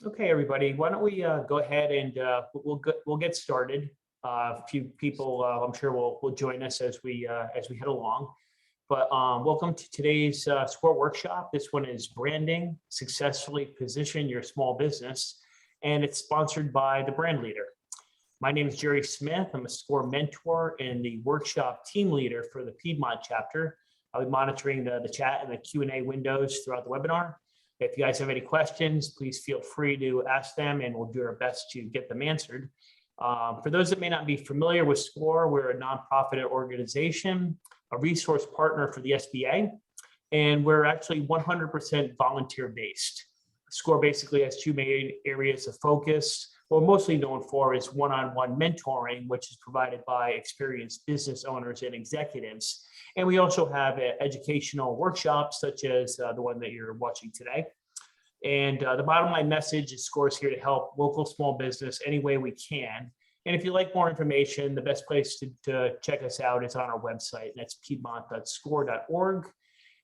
Okay, everybody, why don't we go ahead and we'll get started. A few people, I'm sure, will join us as we head along. But welcome to today's SCORE workshop. This one is branding, successfully position your small business, and it's sponsored by the Brand Leader. My name is Jerry Smith. I'm a SCORE mentor and the workshop team leader for the Piedmont chapter. I'll be monitoring the chat and the Q&A windows throughout the webinar. If you guys have any questions, please feel free to ask them and we'll do our best to get them answered. For those that may not be familiar with SCORE, we're a nonprofit organization, a resource partner for the SBA, and we're actually 100% volunteer based. SCORE basically has two main areas of focus. What we're mostly known for is one-on-one mentoring, which is provided by experienced business owners and executives. And we also have educational workshops such as the one that you're watching today. And the bottom line message is SCORE is here to help local small business any way we can. And if you'd like more information, the best place to check us out is on our website. That's piedmont.score.org.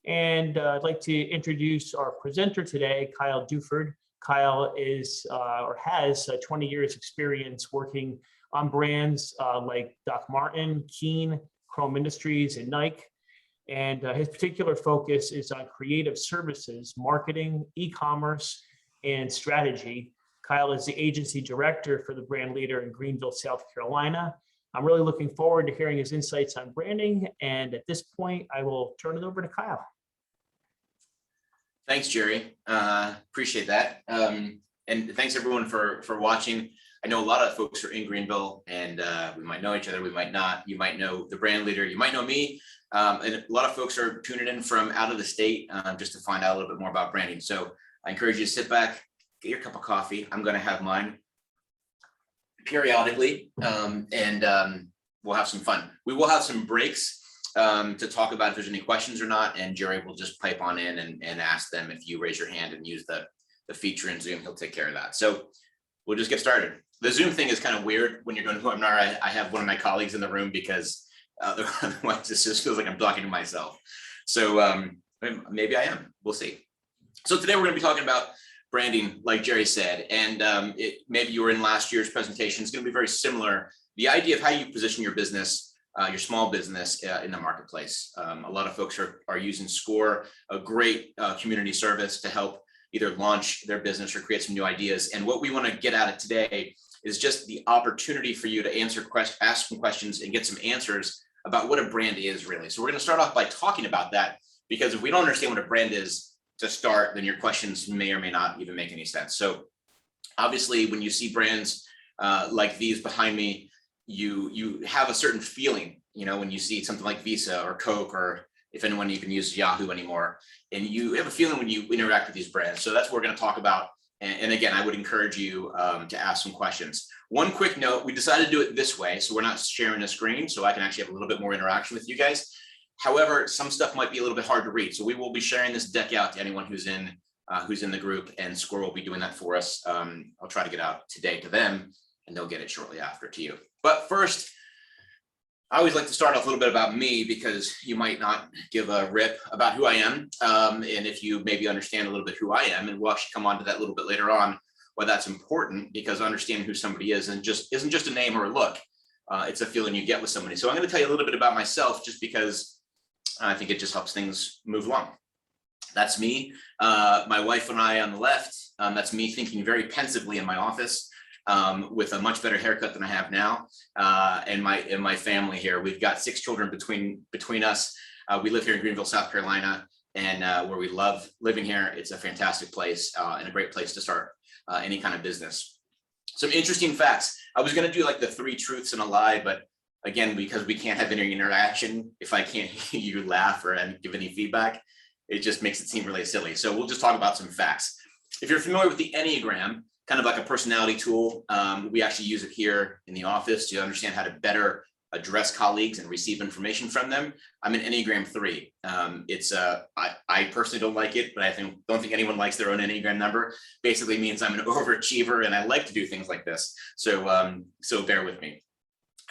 And I'd like to introduce our presenter today, Kyle Duford. Kyle is or has 20 years experience working on brands like Doc Martin, Keen, Chrome Industries, and Nike. And his particular focus is on creative services, marketing, e-commerce, and strategy. Kyle is the agency director for the Brand Leader in Greenville, South Carolina. I'm really looking forward to hearing his insights on branding. And at this point, I will turn it over to Kyle. Thanks, Jerry. Appreciate that. And thanks everyone for watching. I know a lot of folks are in Greenville and we might know each other, we might not. You might know the Brand Leader, you might know me. And a lot of folks are tuning in from out of the state just to find out a little bit more about branding. So I encourage you to sit back, get your cup of coffee. I'm going to have mine periodically and we'll have some fun. We will have some breaks to talk about if there's any questions or not, and Jerry will just pipe on in and ask them. If you raise your hand and use the feature in Zoom, he'll take care of that. So we'll just get started. The Zoom thing is kind of weird when you're doing a webinar. I have one of my colleagues in the room because otherwise it just feels like I'm talking to myself. So maybe I am, we'll see. So today we're going to be talking about branding, like Jerry said, and maybe you were in last year's presentation. It's going to be very similar. The idea of how you position your business, your small business in the marketplace. A lot of folks are using SCORE, a great community service to help either launch their business or create some new ideas. And what we want to get at it today is just the opportunity for you to ask some questions and get some answers about what a brand is really. So we're going to start off by talking about that, because if we don't understand what a brand is to start, then your questions may or may not even make any sense. So obviously when you see brands like these behind me, you have a certain feeling, you know, when you see something like Visa or Coke, or if anyone even uses Yahoo anymore, and you have a feeling when you interact with these brands. So that's what we're going to talk about. And again, I would encourage you to ask some questions. One quick note, we decided to do it this way, so we're not sharing a screen, so I can actually have a little bit more interaction with you guys. However, some stuff might be a little bit hard to read. So we will be sharing this deck out to anyone who's in the group, and SCORE will be doing that for us. I'll try to get out today to them, and they'll get it shortly after to you. But first, I always like to start off a little bit about me, because you might not give a rip about who I am. And if you maybe understand a little bit who I am, and we'll actually come on to that a little bit later on, why that's important, because understanding who somebody is and isn't just a name or a look. It's a feeling you get with somebody. So I'm going to tell you a little bit about myself, just because I think it just helps things move along. That's me. My wife and I on the left. That's me thinking very pensively in my office. With a much better haircut than I have now, and my family here. We've got 6 children between us. We live here in Greenville, South Carolina, and where we love living here. It's a fantastic place and a great place to start any kind of business. Some interesting facts. I was going to do like the 3 truths and a lie, but again, because we can't have any interaction, if I can't hear you laugh or give any feedback, it just makes it seem really silly. So we'll just talk about some facts. If you're familiar with the Enneagram, kind of like a personality tool, we actually use it here in the office to understand how to better address colleagues and receive information from them. I'm an Enneagram 3. I personally don't like it, but I don't think anyone likes their own Enneagram number. Basically means I'm an overachiever and I like to do things like this. So bear with me.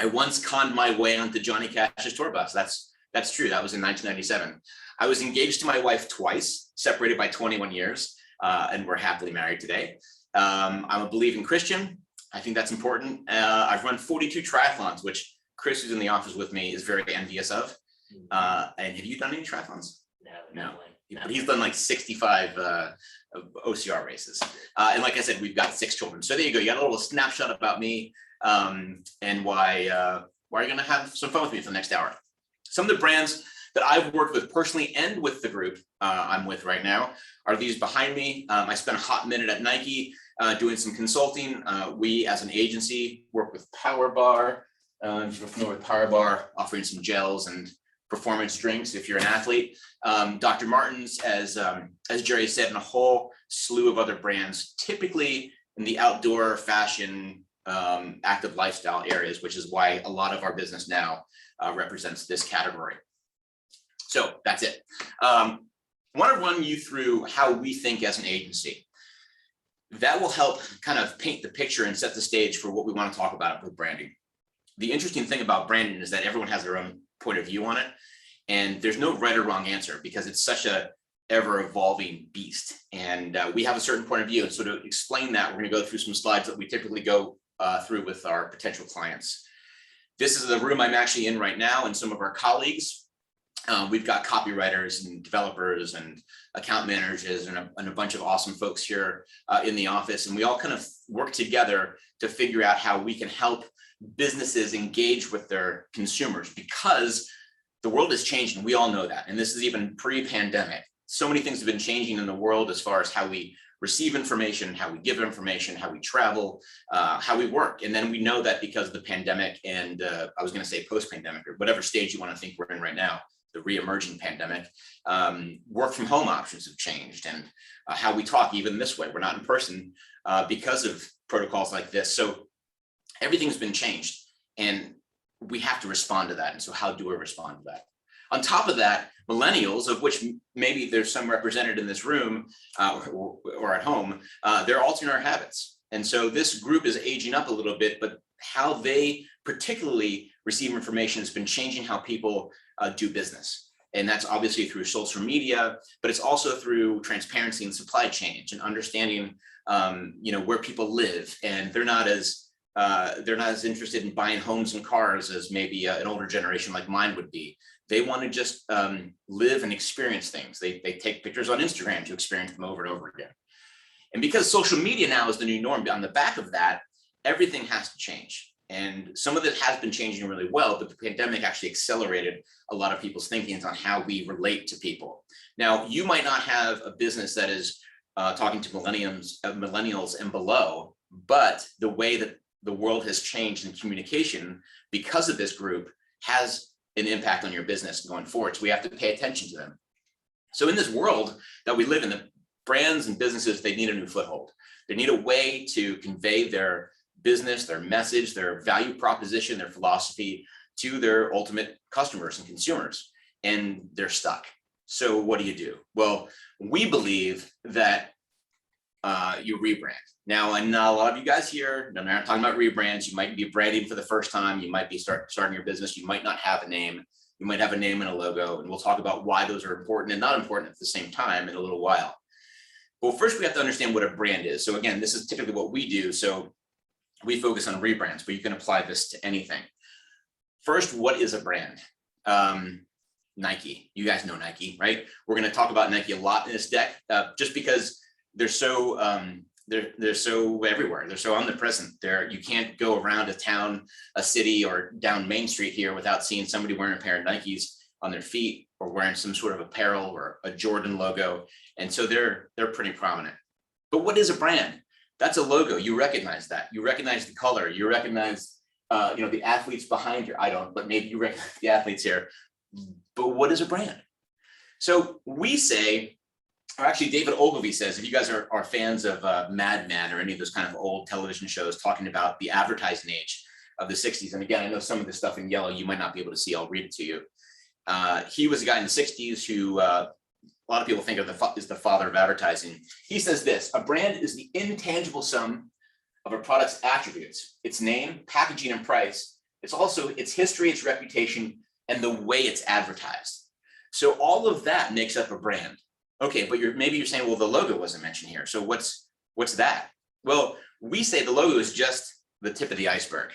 I once conned my way onto Johnny Cash's tour bus. That's true. That was in 1997. I was engaged to my wife twice, separated by 21 years, and we're happily married today. I'm a believing Christian. I think that's important. I've run 42 triathlons, which Chris, who's in the office with me, is very envious of. And have you done any triathlons? No. But he's done like 65 OCR races. And like I said, we've got 6 children. So there you go. You got a little snapshot about me and why you're going to have some fun with me for the next hour. Some of the brands that I've worked with personally and with the group I'm with right now are these behind me. I spent a hot minute at Nike doing some consulting. We, as an agency, work with Power Bar. If you're familiar with Power Bar, offering some gels and performance drinks if you're an athlete. Dr. Martens, as Jerry said, and a whole slew of other brands, typically in the outdoor fashion, active lifestyle areas, which is why a lot of our business now represents this category. So that's it. I want to run you through how we think as an agency. That will help kind of paint the picture and set the stage for what we want to talk about with branding. The interesting thing about branding is that everyone has their own point of view on it. And there's no right or wrong answer because it's such a ever evolving beast. And we have a certain point of view. And so to explain that, we're going to go through some slides that we typically go through with our potential clients. This is the room I'm actually in right now and some of our colleagues. We've got copywriters and developers and account managers and a bunch of awesome folks here in the office. And we all kind of work together to figure out how we can help businesses engage with their consumers because the world is changing. We all know that. And this is even pre-pandemic. So many things have been changing in the world as far as how we receive information, how we give information, how we travel, how we work. And then we know that because of the pandemic and I was going to say post-pandemic or whatever stage you want to think we're in right now, the re-emerging pandemic, work from home options have changed and how we talk even this way. We're not in person because of protocols like this. So everything's been changed and we have to respond to that. And so how do we respond to that? On top of that, millennials, of which maybe there's some represented in this room or at home, they're altering our habits. And so this group is aging up a little bit, but how they particularly receive information has been changing how people do business. And that's obviously through social media, but it's also through transparency and supply chain and understanding where people live. And they're not as interested in buying homes and cars as maybe an older generation like mine would be. They want to just live and experience things. They take pictures on Instagram to experience them over and over again. And because social media now is the new norm, on the back of that, everything has to change. And some of it has been changing really well, but the pandemic actually accelerated a lot of people's thinkings on how we relate to people. Now, you might not have a business that is talking to millennials and below, but the way that the world has changed in communication because of this group has an impact on your business going forward. So we have to pay attention to them. So in this world that we live in, the brands and businesses, they need a new foothold. They need a way to convey their business, their message, their value proposition, their philosophy to their ultimate customers and consumers, and they're stuck. So what do? Well, we believe that you rebrand. Now, I know a lot of you guys here, I'm not talking about rebrands. You might be branding for the first time. You might be starting your business. You might not have a name. You might have a name and a logo, and we'll talk about why those are important and not important at the same time in a little while. Well, first we have to understand what a brand is. So again, this is typically what we do. So we focus on rebrands, but you can apply this to anything. First, what is a brand? Nike. You guys know Nike, right? We're going to talk about Nike a lot in this deck, just because they're so everywhere. They're so omnipresent. You can't go around a town, a city, or down Main Street here without seeing somebody wearing a pair of Nikes on their feet or wearing some sort of apparel or a Jordan logo. And so they're pretty prominent. But what is a brand? That's a logo. You recognize that. You recognize the color. You recognize the athletes behind you. I don't, but maybe you recognize the athletes here. But what is a brand? So we say, or actually David Ogilvy says, if you guys are fans of Mad Men or any of those kind of old television shows talking about the advertising age of the 60s. And again, I know some of this stuff in yellow you might not be able to see. I'll read it to you. He was a guy in the 60s who a lot of people think of is the father of advertising. He says this: a brand is the intangible sum of a product's attributes, its name, packaging, and price. It's also its history, its reputation, and the way it's advertised. So all of that makes up a brand. Okay, but maybe you're saying, well, the logo wasn't mentioned here. So what's that? Well, we say the logo is just the tip of the iceberg.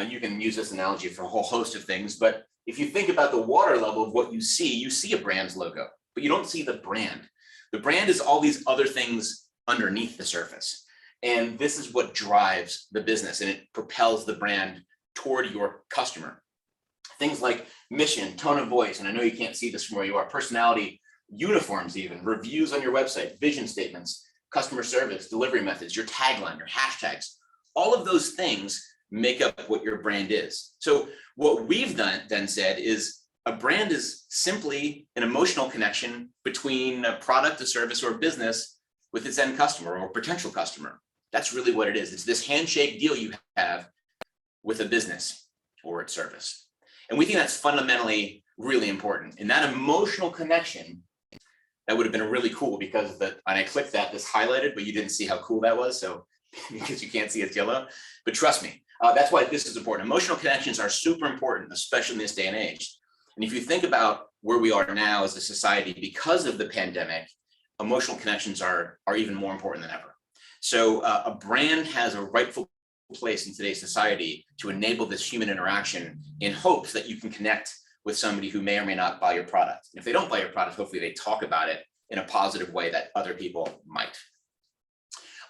You can use this analogy for a whole host of things, but if you think about the water level of what you see a brand's logo, but you don't see the brand. The brand is all these other things underneath the surface. And this is what drives the business, and it propels the brand toward your customer. Things like mission, tone of voice, and I know you can't see this from where you are, personality, uniforms even, reviews on your website, vision statements, customer service, delivery methods, your tagline, your hashtags, all of those things make up what your brand is. So what we've then said is a brand is simply an emotional connection between a product, a service, or a business with its end customer or potential customer. That's really what it is. It's this handshake deal you have with a business or its service. And we think that's fundamentally really important. And that emotional connection, that would have been really cool because when I clicked that, this highlighted, but you didn't see how cool that was. So because you can't see it's yellow, but trust me, that's why this is important. Emotional connections are super important, especially in this day and age. And if you think about where we are now as a society, because of the pandemic, emotional connections are even more important than ever. So a brand has a rightful place in today's society to enable this human interaction in hopes that you can connect with somebody who may or may not buy your product. And if they don't buy your product, hopefully they talk about it in a positive way that other people might.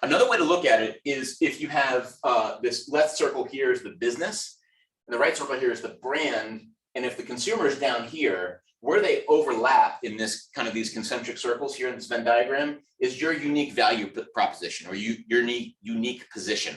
Another way to look at it is if you have this left circle here is the business, and the right circle here is the brand. And if the consumer is down here, where they overlap in this kind of these concentric circles here in this Venn diagram is your unique value proposition or your unique position.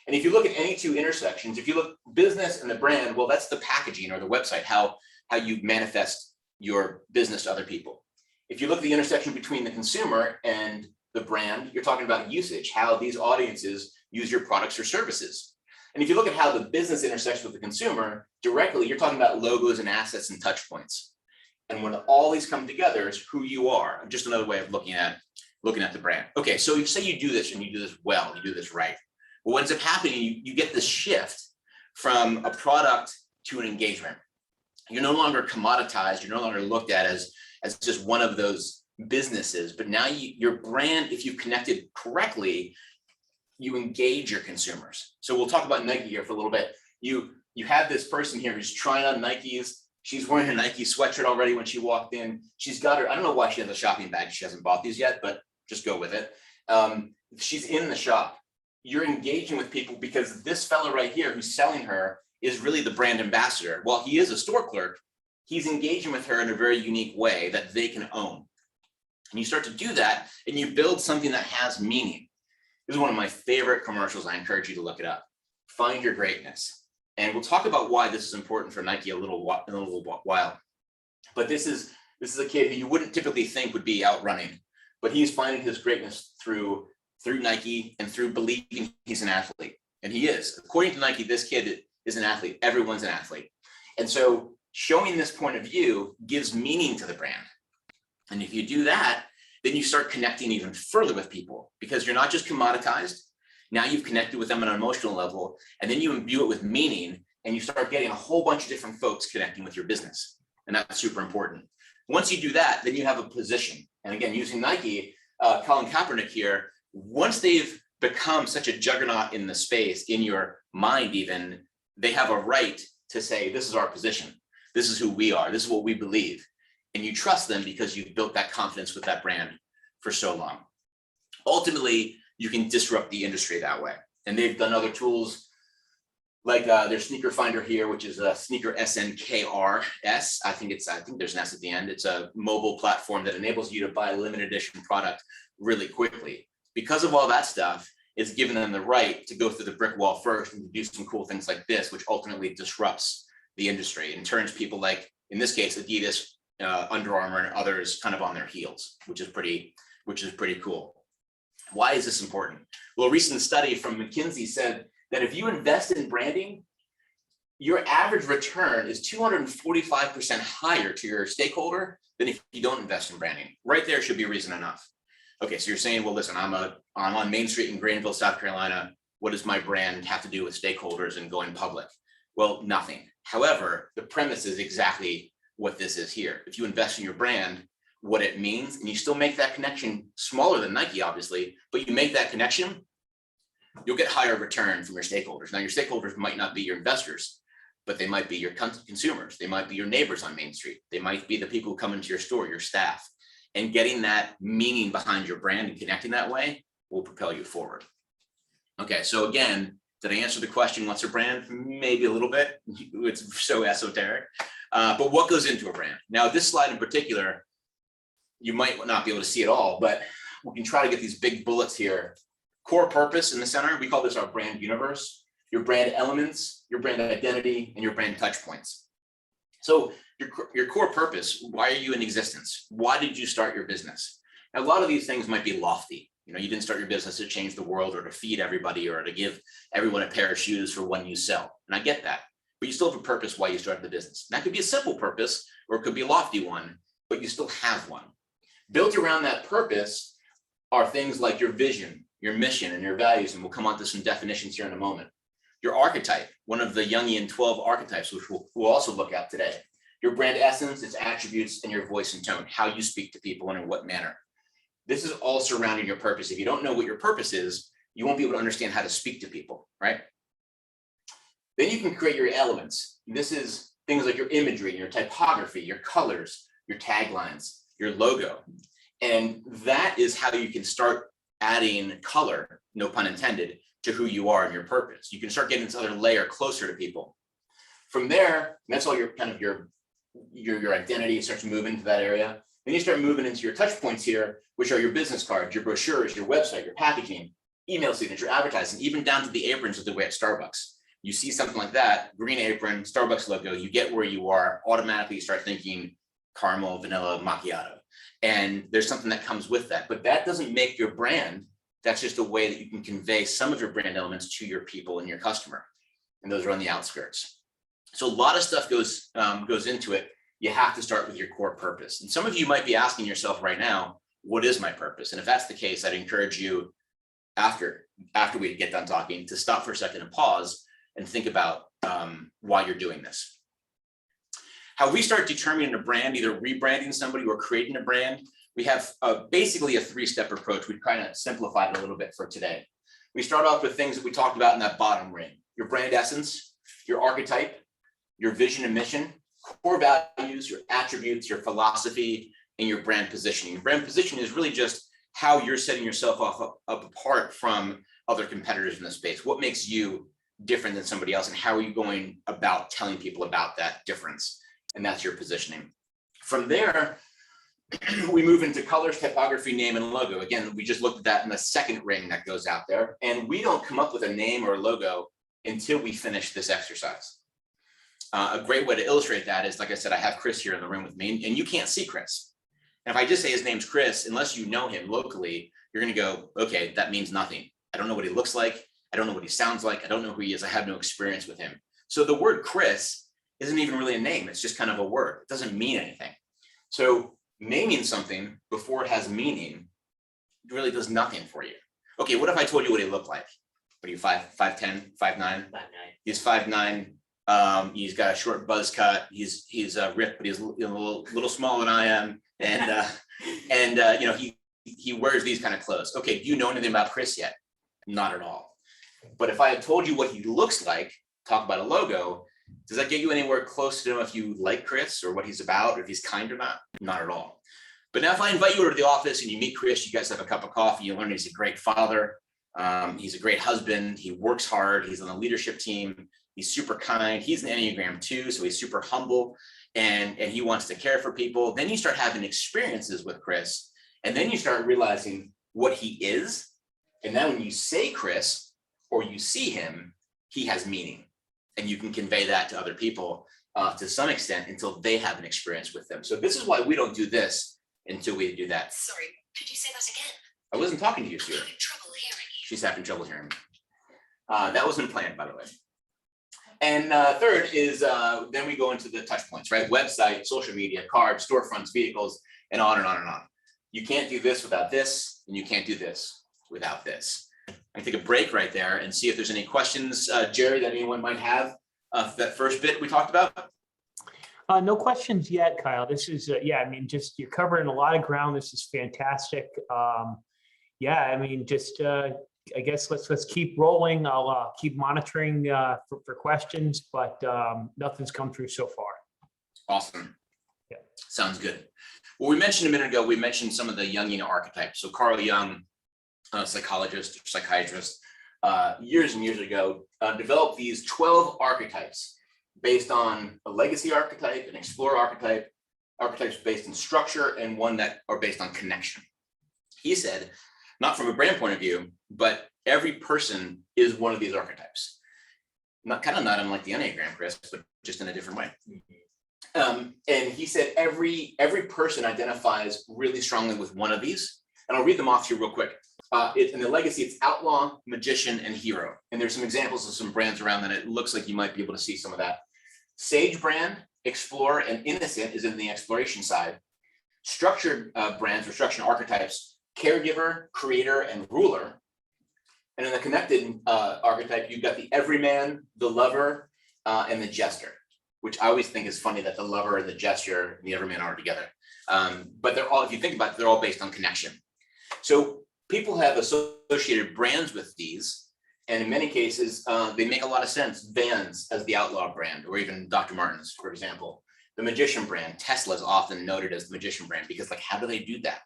And if you look at any two intersections, if you look business and the brand, well, that's the packaging or the website, how you manifest your business to other people. If you look at the intersection between the consumer and the brand, you're talking about usage, how these audiences use your products or services. And if you look at how the business intersects with the consumer directly, you're talking about logos and assets and touch points. And when all these come together is who you are. Just another way of looking at the brand. Okay, so you say you do this and you do this well, you do this right. Well, what ends up happening, you get this shift from a product to an engagement. You're no longer commoditized. You're no longer looked at as just one of those businesses, but now your brand, if you connected correctly, you engage your consumers. So we'll talk about Nike here for a little bit. You have this person here who's trying on Nikes. She's wearing a Nike sweatshirt already when she walked in. She's got I don't know why she has a shopping bag. She hasn't bought these yet, but just go with it. She's in the shop. You're engaging with people because this fellow right here who's selling her is really the brand ambassador. While he is a store clerk, he's engaging with her in a very unique way that they can own. And you start to do that and you build something that has meaning. This is one of my favorite commercials. I encourage you to look it up. Find your greatness. And we'll talk about why this is important for Nike in a little while. But this is a kid who you wouldn't typically think would be out running, but he's finding his greatness through Nike and through believing he's an athlete. And he is. According to Nike, this kid is an athlete. Everyone's an athlete. And so showing this point of view gives meaning to the brand. And if you do that, then you start connecting even further with people because you're not just commoditized. Now you've connected with them on an emotional level, and then you imbue it with meaning, and you start getting a whole bunch of different folks connecting with your business. And that's super important. Once you do that, then you have a position. And again, using Nike, Colin Kaepernick here, once they've become such a juggernaut in the space, in your mind even, they have a right to say, this is our position. This is who we are. This is what we believe. And you trust them because you've built that confidence with that brand for so long. Ultimately, you can disrupt the industry that way. And they've done other tools like their sneaker finder here, which is a sneaker SNKRS. I think there's an S at the end. It's a mobile platform that enables you to buy a limited edition product really quickly. Because of all that stuff, it's given them the right to go through the brick wall first and to do some cool things like this, which ultimately disrupts the industry and turns people like, in this case, Adidas, Under Armour, and others kind of on their heels, which is pretty cool. Why is this important? Well, a recent study from McKinsey said that if you invest in branding, your average return is 245% higher to your stakeholder than if you don't invest in branding. Right there should be reason enough. Okay, so you're saying, well, listen, I'm on Main Street in Greenville, South Carolina. What does my brand have to do with stakeholders and going public? Well, nothing. However, the premise is exactly what this is here. If you invest in your brand, what it means, and you still make that connection smaller than Nike, obviously, but you make that connection, you'll get higher return from your stakeholders. Now, your stakeholders might not be your investors, but they might be your consumers. They might be your neighbors on Main Street. They might be the people who come into your store, your staff. And getting that meaning behind your brand and connecting that way will propel you forward. Okay, so again, did I answer the question, what's a brand? Maybe a little bit. It's so esoteric. But what goes into a brand? Now, this slide in particular, you might not be able to see it all, but we can try to get these big bullets here. Core purpose in the center, we call this our brand universe, your brand elements, your brand identity, and your brand touch points. So your core purpose, why are you in existence? Why did you start your business? Now, a lot of these things might be lofty. You know, you didn't start your business to change the world or to feed everybody or to give everyone a pair of shoes for one you sell. And I get that, but you still have a purpose why you started the business. And that could be a simple purpose, or it could be a lofty one, but you still have one. Built around that purpose are things like your vision, your mission, and your values. And we'll come on to some definitions here in a moment. Your archetype, one of the Jungian 12 archetypes, which we'll also look at today. Your brand essence, its attributes, and your voice and tone, how you speak to people and in what manner. This is all surrounding your purpose. If you don't know what your purpose is, you won't be able to understand how to speak to people, right? Then you can create your elements. This is things like your imagery, your typography, your colors, your taglines, your logo. And that is how you can start adding color, no pun intended, to who you are and your purpose. You can start getting this other layer closer to people. From there, that's all your kind of your identity starts moving to that area. Then you start moving into your touch points here, which are your business cards, your brochures, your website, your packaging, email signature, advertising, even down to the aprons of the way at Starbucks. You see something like that, green apron, Starbucks logo, you get where you are, automatically you start thinking caramel, vanilla, macchiato. And there's something that comes with that, but that doesn't make your brand. That's just a way that you can convey some of your brand elements to your people and your customer. And those are on the outskirts. So a lot of stuff goes into it. You have to start with your core purpose. And some of you might be asking yourself right now, what is my purpose? And if that's the case, I'd encourage you after we get done talking to stop for a second and pause and think about why you're doing this. How we start determining a brand, either rebranding somebody or creating a brand, we have basically a three-step approach. We've kind of simplified it a little bit for today. We start off with things that we talked about in that bottom ring: your brand essence, your archetype, your vision and mission, core values, your attributes, your philosophy, and your brand positioning. Your brand positioning is really just how you're setting yourself up apart from other competitors in the space. What makes you different than somebody else, and how are you going about telling people about that difference? And that's your positioning. From there, we move into colors, typography, name, and logo. Again, we just looked at that in the second ring that goes out there. And we don't come up with a name or a logo until we finish this exercise. A great way to illustrate that is, like I said, I have Chris here in the room with me, and you can't see Chris. And if I just say his name's Chris, unless you know him locally, you're going to go, okay, that means nothing. I don't know what he looks like. I don't know what he sounds like. I don't know who he is. I have no experience with him. So the word Chris isn't even really a name. It's just kind of a word. It doesn't mean anything. So naming something before it has meaning really does nothing for you. Okay, what if I told you what he looked like? What are you, 5'10", 5'9"? 5'9". He's 5'9". He's got a short buzz cut. He's ripped, but he's a little smaller than I am. And you know, he wears these kind of clothes. Okay, do you know anything about Chris yet? Not at all. But if I had told you what he looks like, talk about a logo, does that get you anywhere close to know if you like Chris or what he's about, or if he's kind or not? Not at all. But now if I invite you over to the office and you meet Chris, you guys have a cup of coffee, you learn he's a great father, he's a great husband, he works hard, he's on the leadership team, he's super kind, he's an Enneagram 2, so he's super humble, and he wants to care for people. Then you start having experiences with Chris, and then you start realizing what he is. And then when you say Chris or you see him, he has meaning. And you can convey that to other people to some extent until they have an experience with them. So this is why we don't do this until we do that. Sorry, could you say that again? I wasn't talking to you, Sue. I'm having trouble hearing you. She's having trouble hearing me. That wasn't planned, by the way. And third is then we go into the touch points, right? Website, social media, cards, storefronts, vehicles, and on and on and on. You can't do this without this, and you can't do this without this. I can take a break right there and see if there's any questions, Jerry, that anyone might have that first bit we talked about. No questions yet, Kyle. This is, yeah, I mean, just you're covering a lot of ground. This is fantastic. Yeah, I mean, just I guess let's keep rolling. I'll keep monitoring for questions, but nothing's come through so far. Awesome. Yeah. Sounds good. Well, we mentioned a minute ago, we mentioned some of the Jungian archetypes. So Carl Jung, a psychologist, psychiatrist, years and years ago, developed these 12 archetypes based on a legacy archetype, an explorer archetype, archetypes based in structure, and one that are based on connection. He said, not from a brand point of view, but every person is one of these archetypes. Not unlike the Enneagram, Chris, but just in a different way. And he said every person identifies really strongly with one of these. And I'll read them off to you real quick. In the legacy, it's outlaw, magician, and hero. And there's some examples of some brands around that. It looks like you might be able to see some of that. Sage brand, explorer, and innocent is in the exploration side. Structured brands or structured archetypes, caregiver, creator, and ruler. And in the connected archetype, you've got the everyman, the lover, and the jester, which I always think is funny that the lover and the jester and the everyman are together. But they're all, if you think about it, they're all based on connection. So people have associated brands with these, and in many cases, they make a lot of sense. Vans as the outlaw brand, or even Dr. Martens, for example. The magician brand, Tesla is often noted as the magician brand because, like, how do they do that?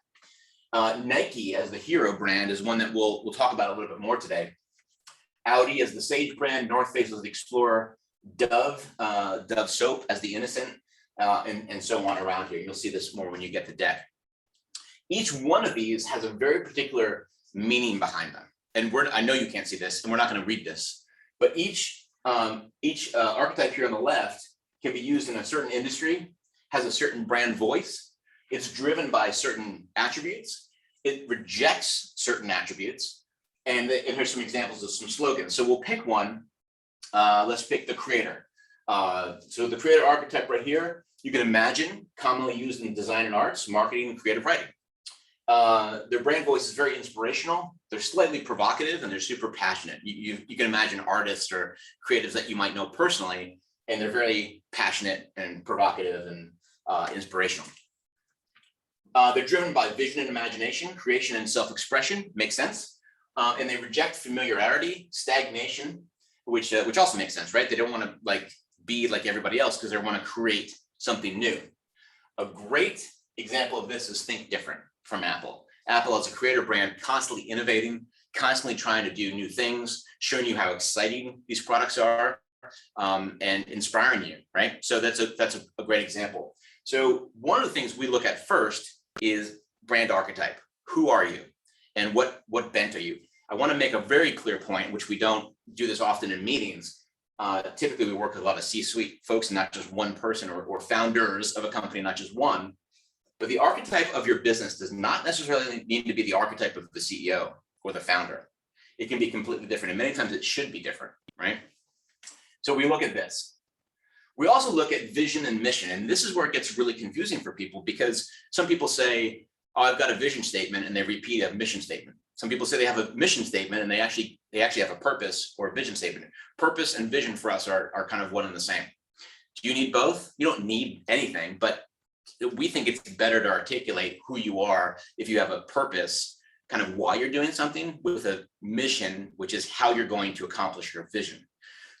Nike as the hero brand is one that we'll talk about a little bit more today. Audi as the sage brand, North Face as the explorer, Dove soap as the innocent, and so on around here. You'll see this more when you get the deck. Each one of these has a very particular meaning behind them. And I know you can't see this, and we're not going to read this, but each archetype here on the left can be used in a certain industry, has a certain brand voice. It's driven by certain attributes. It rejects certain attributes. And here's some examples of some slogans. So we'll pick one. Let's pick the creator. So the creator archetype right here, you can imagine commonly used in design and arts, marketing, and creative writing. Their brand voice is very inspirational. They're slightly provocative, and they're super passionate. You can imagine artists or creatives that you might know personally, and they're very passionate and provocative and inspirational. They're driven by vision and imagination, creation and self-expression, makes sense. And they reject familiarity, stagnation, which also makes sense, right? They don't want to be like everybody else because they want to create something new. A great example of this is Think Different from Apple. Apple as a creator brand, constantly innovating, constantly trying to do new things, showing you how exciting these products are, and inspiring you, right? So that's a great example. So one of the things we look at first is brand archetype. Who are you? And what bent are you? I want to make a very clear point, which we don't do this often in meetings. Typically, we work with a lot of C-suite folks, not just one person, or founders of a company, not just one. But the archetype of your business does not necessarily need to be the archetype of the CEO or the founder. It can be completely different, and many times it should be different, right? So we look at this. We also look at vision and mission, and this is where it gets really confusing for people, because some people say, oh, I've got a vision statement, and they repeat a mission statement. Some people say they have a mission statement, and they actually have a purpose or a vision statement. Purpose and vision for us are kind of one and the same. Do you need both? You don't need anything, but we think it's better to articulate who you are if you have a purpose, kind of why you're doing something, with a mission, which is how you're going to accomplish your vision.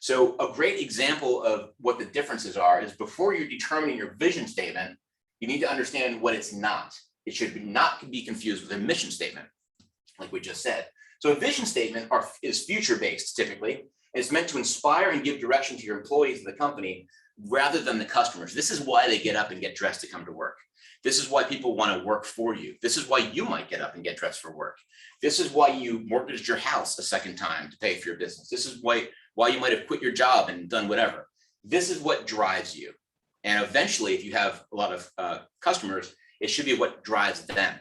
So a great example of what the differences are is, before you're determining your vision statement, you need to understand what it's not. It should not be confused with a mission statement, like we just said. So a vision statement is future-based typically. It's meant to inspire and give direction to your employees in the company rather than the customers. This is why they get up and get dressed to come to work. This is why people want to work for you. This is why you might get up and get dressed for work. This is why you mortgaged your house a second time to pay for your business. This is why you might have quit your job and done whatever. This is what drives you. And eventually, if you have a lot of customers, it should be what drives them.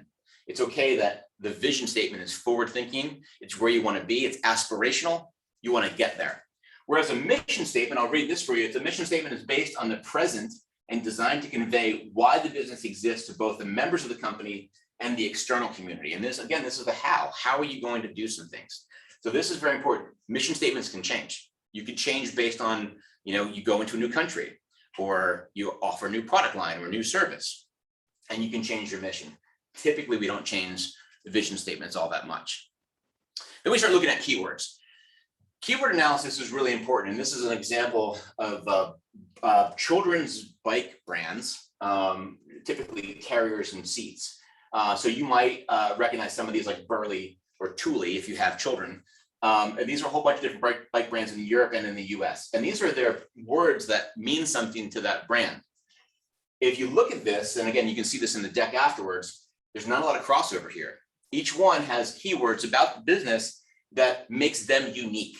It's okay that the vision statement is forward thinking. It's where you want to be. It's aspirational. You want to get there. Whereas a mission statement, I'll read this for you. The mission statement is based on the present and designed to convey why the business exists to both the members of the company and the external community. And this, again, this is the how. How are you going to do some things? So this is very important. Mission statements can change. You can change based on, you go into a new country, or you offer a new product line or a new service, and you can change your mission. Typically, we don't change the vision statements all that much. Then we start looking at keywords. Keyword analysis is really important. And this is an example of children's bike brands, typically carriers and seats. So you might recognize some of these like Burley or Thule if you have children. And these are a whole bunch of different bike brands in Europe and in the US. And these are their words that mean something to that brand. If you look at this, and again, you can see this in the deck afterwards, there's not a lot of crossover here. Each one has keywords about the business that makes them unique.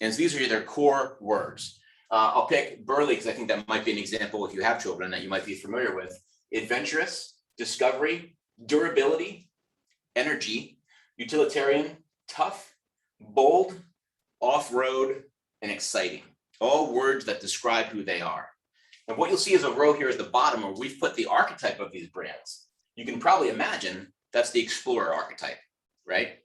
And so these are their core words. I'll pick Burley because I think that might be an example if you have children that you might be familiar with. Adventurous, discovery, durability, energy, utilitarian, tough, bold, off-road, and exciting. All words that describe who they are. And what you'll see is a row here at the bottom where we've put the archetype of these brands. You can probably imagine that's the Explorer archetype, right?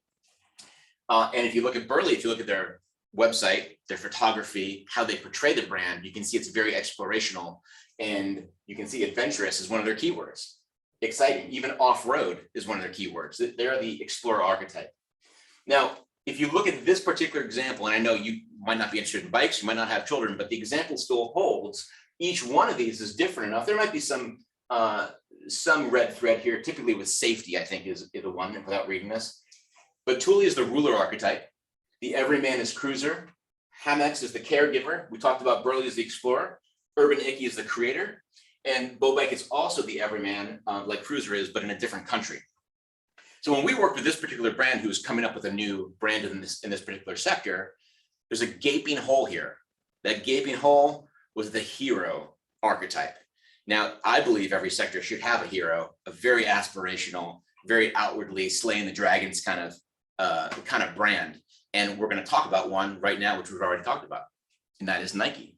And if you look at Burley, if you look at their website, their photography, how they portray the brand, you can see it's very explorational. And you can see adventurous is one of their keywords. Exciting, even off-road is one of their keywords. They're the Explorer archetype. Now, if you look at this particular example, and I know you might not be interested in bikes, you might not have children, but the example still holds. Each one of these is different enough. There might be some red thread here, typically with safety, I think is the one without reading this. But Thule is the ruler archetype. The everyman is cruiser. Hamex is the caregiver. We talked about Burley as the explorer. Urban Icky is the creator. And Bobek is also the everyman, like cruiser is, but in a different country. So when we worked with this particular brand who was coming up with a new brand in this particular sector, there's a gaping hole here. That gaping hole was the hero archetype. Now, I believe every sector should have a hero, a very aspirational, very outwardly slaying the dragons kind of brand. And we're going to talk about one right now, which we've already talked about, and that is Nike.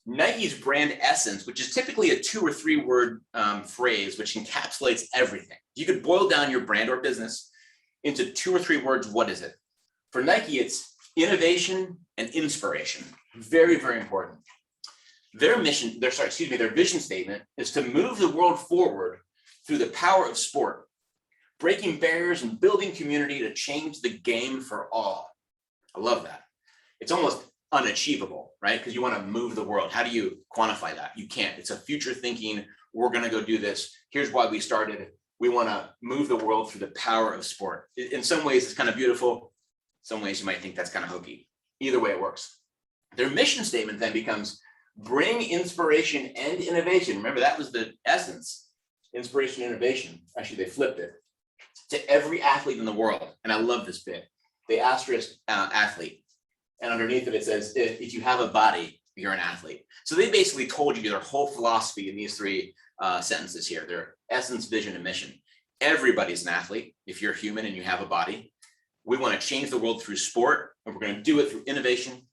Nike's brand essence, which is typically a 2 or 3 word phrase, which encapsulates everything. You could boil down your brand or business into 2 or 3 words. What is it? For Nike, it's innovation and inspiration. Very, very important. Their vision statement is to move the world forward through the power of sport, breaking barriers and building community to change the game for all. I love that. It's almost unachievable, right? Because you want to move the world. How do you quantify that? You can't. It's a future thinking. We're going to go do this. Here's why we started. We want to move the world through the power of sport. In some ways, it's kind of beautiful. Some ways you might think that's kind of hokey. Either way, it works. Their mission statement then becomes bring inspiration and innovation. Remember, that was the essence. Inspiration and innovation. Actually, they flipped it. To every athlete in the world. And I love this bit. They asterisk athlete. And underneath of it says, if you have a body, you're an athlete. So they basically told you their whole philosophy in these 3 sentences here. Their essence, vision, and mission. Everybody's an athlete. If you're human and you have a body, we want to change the world through sport, and we're going to do it through innovation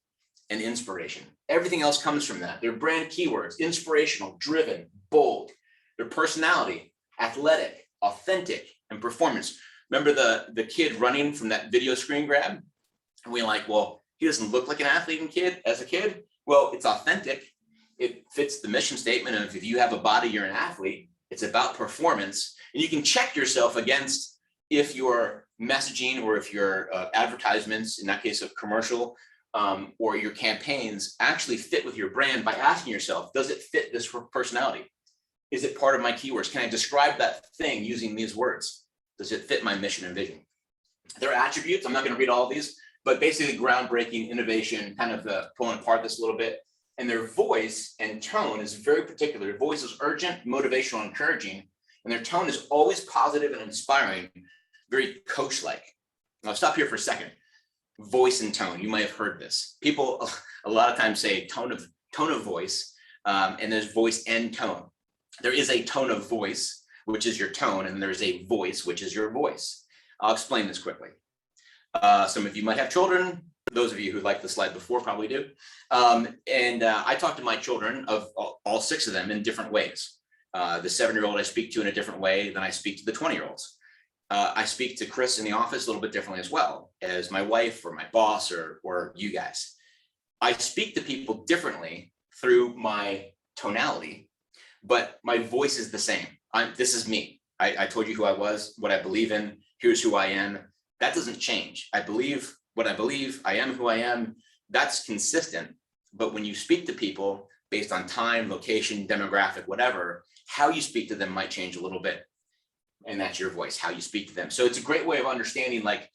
and inspiration. Everything else comes from that. Their brand keywords: inspirational, driven, bold. Their personality: athletic, authentic, and performance. Remember the kid running from that video screen grab? And we're like, well, he doesn't look like an athlete as a kid. Well, it's authentic. It fits the mission statement of if you have a body, you're an athlete. It's about performance. And you can check yourself against if your messaging or if your advertisements, in that case of commercial, or your campaigns actually fit with your brand by asking yourself, does it fit this personality? Is it part of my keywords? Can I describe that thing using these words? Does it fit my mission and vision? Their attributes, I'm not going to read all of these, but basically groundbreaking, innovation, kind of pulling apart this a little bit. And their voice and tone is very particular. Their voice is urgent, motivational, encouraging, and their tone is always positive and inspiring, very coach-like. I'll stop here for a second. Voice and tone, you might have heard this. People a lot of times say tone of voice, and there's voice and tone. There is a tone of voice, which is your tone, and there's a voice, which is your voice. I'll explain this quickly. Some of you might have children. Those of you who liked the slide before probably do. I talk to my children, of all 6 of them, in different ways. The 7-year-old I speak to in a different way than I speak to the 20-year-olds. I speak to Chris in the office a little bit differently as well, as my wife or my boss or you guys. I speak to people differently through my tonality, but my voice is the same. This is me. I told you who I was, what I believe in. Here's who I am. That doesn't change. I believe what I believe, I am who I am, that's consistent. But when you speak to people based on time, location, demographic, whatever, how you speak to them might change a little bit. And that's your voice, how you speak to them. So it's a great way of understanding, like,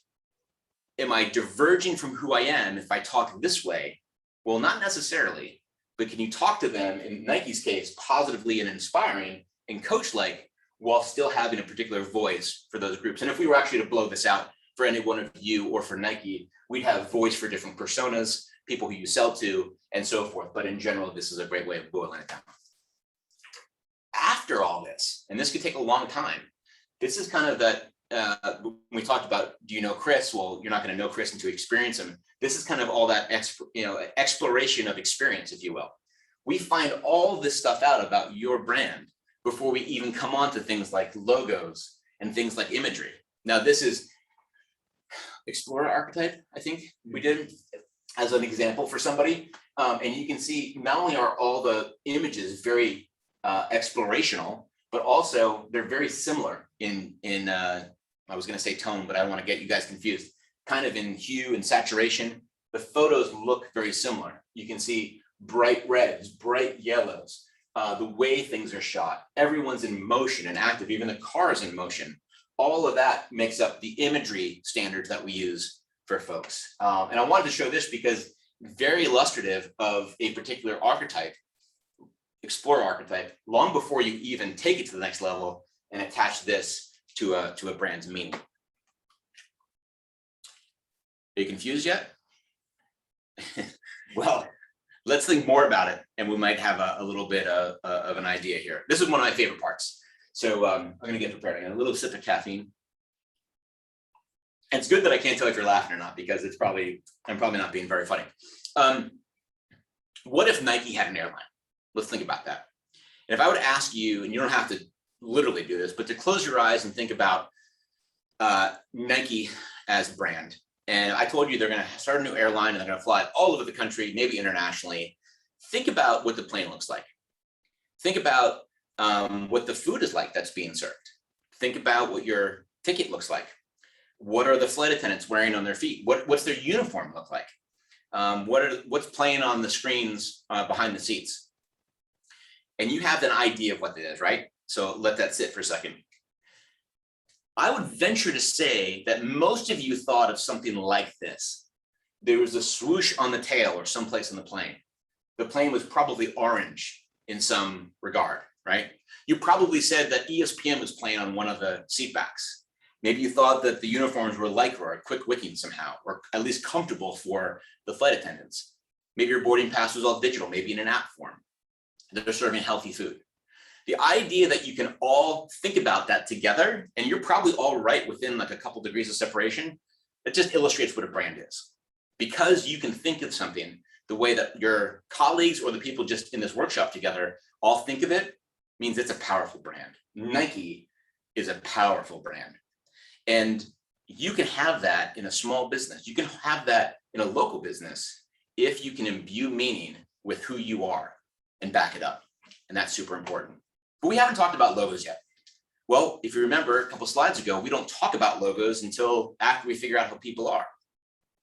am I diverging from who I am if I talk this way? Well, not necessarily, but can you talk to them, in Nike's case, positively and inspiring and coach-like, while still having a particular voice for those groups? And if we were actually to blow this out for any one of you or for Nike, we'd have voice for different personas, people who you sell to, and so forth. But in general, this is a great way of boiling it down. After all this, and this could take a long time, this is kind of that, when we talked about, do you know Chris? Well, you're not going to know Chris until you experience him. This is kind of all that exploration of experience, if you will. We find all this stuff out about your brand before we even come on to things like logos and things like imagery. Now, this is Explorer Archetype, I think we did as an example for somebody. And you can see not only are all the images very explorational, but also they're very similar in I was going to say tone, but I don't want to get you guys confused. Kind of in hue and saturation. The photos look very similar. You can see bright reds, bright yellows, the way things are shot. Everyone's in motion and active, even the car is in motion. All of that makes up the imagery standards that we use for folks. And I wanted to show this because very illustrative of a particular archetype, Explorer Archetype, long before you even take it to the next level and attach this to a brand's meaning. Are you confused yet? Well, let's think more about it, and we might have a little bit of an idea here. This is one of my favorite parts. So I'm going to get prepared. I got a little sip of caffeine. And it's good that I can't tell if you're laughing or not, because I'm probably not being very funny. What if Nike had an airline? Let's think about that. And if I would ask you, and you don't have to literally do this, but to close your eyes and think about Nike as a brand. And I told you they're going to start a new airline and they're going to fly all over the country, maybe internationally. Think about what the plane looks like. Think about what the food is like that's being served. Think about what your ticket looks like. What are the flight attendants wearing on their feet? What's their uniform look like? What's playing on the screens behind the seats? And you have an idea of what it is, right? So let that sit for a second. I would venture to say that most of you thought of something like this. There was a swoosh on the tail or someplace in the plane. The plane was probably orange in some regard, right? You probably said that ESPN was playing on one of the seat backs. Maybe you thought that the uniforms were Lycra or quick wicking somehow, or at least comfortable for the flight attendants. Maybe your boarding pass was all digital, maybe in an app form. They're serving healthy food. The idea that you can all think about that together, and you're probably all right within like a couple degrees of separation, it just illustrates what a brand is. Because you can think of something the way that your colleagues or the people just in this workshop together all think of it, means it's a powerful brand. Nike is a powerful brand. And you can have that in a small business. You can have that in a local business if you can imbue meaning with who you are and back it up. And that's super important. But we haven't talked about logos yet. Well, if you remember a couple slides ago, we don't talk about logos until after we figure out who people are.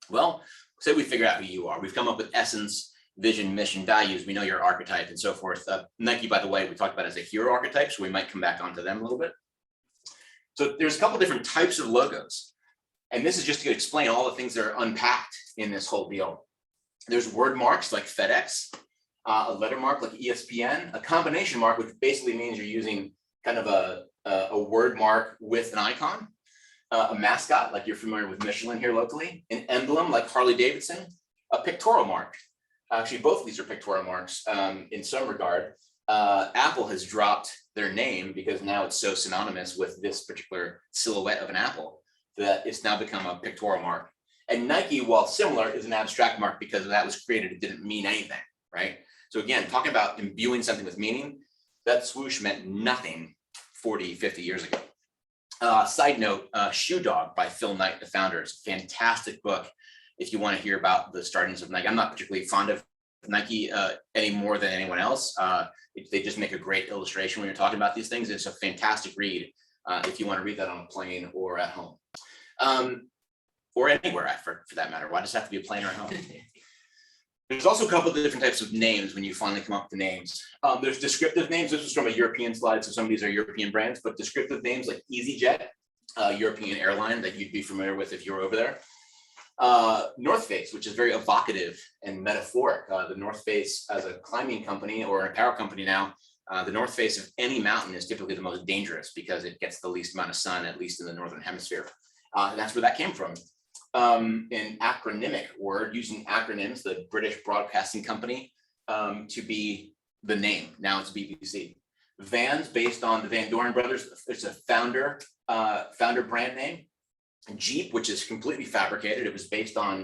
Well, say we figure out who you are. We've come up with essence, vision, mission, values. We know your archetype and so forth. Nike, by the way, we talked about as a hero archetype, so we might come back onto them a little bit. So there's a couple different types of logos. And this is just to explain all the things that are unpacked in this whole deal. There's word marks like FedEx, a letter mark like ESPN, a combination mark, which basically means you're using kind of a word mark with an icon, a mascot, like you're familiar with Michelin here locally, an emblem like Harley Davidson, a pictorial mark. Actually, both of these are pictorial marks in some regard. Apple has dropped their name because now it's so synonymous with this particular silhouette of an apple that it's now become a pictorial mark. And Nike, while similar, is an abstract mark because that was created, it didn't mean anything, right? So again, talking about imbuing something with meaning, that swoosh meant nothing 40, 50 years ago. Side note, Shoe Dog by Phil Knight, the founder, is a fantastic book if you want to hear about the startings of Nike. I'm not particularly fond of Nike any more than anyone else. They just make a great illustration when you're talking about these things. It's a fantastic read if you want to read that on a plane or at home. or anywhere for that matter. Why does it have to be a plane or a home? There's also a couple of different types of names when you finally come up with the names. There's descriptive names. This was from a European slide, so some of these are European brands, but descriptive names like EasyJet, European airline that you'd be familiar with if you were over there. North Face, which is very evocative and metaphoric. The North Face as a climbing company or an apparel company now, the North Face of any mountain is typically the most dangerous because it gets the least amount of sun, at least in the Northern Hemisphere. And that's where that came from. An acronymic word, using acronyms, the British Broadcasting Company to be the name. Now it's BBC. Vans, based on the Van Doren brothers, it's a founder brand name. Jeep, which is completely fabricated. It was based on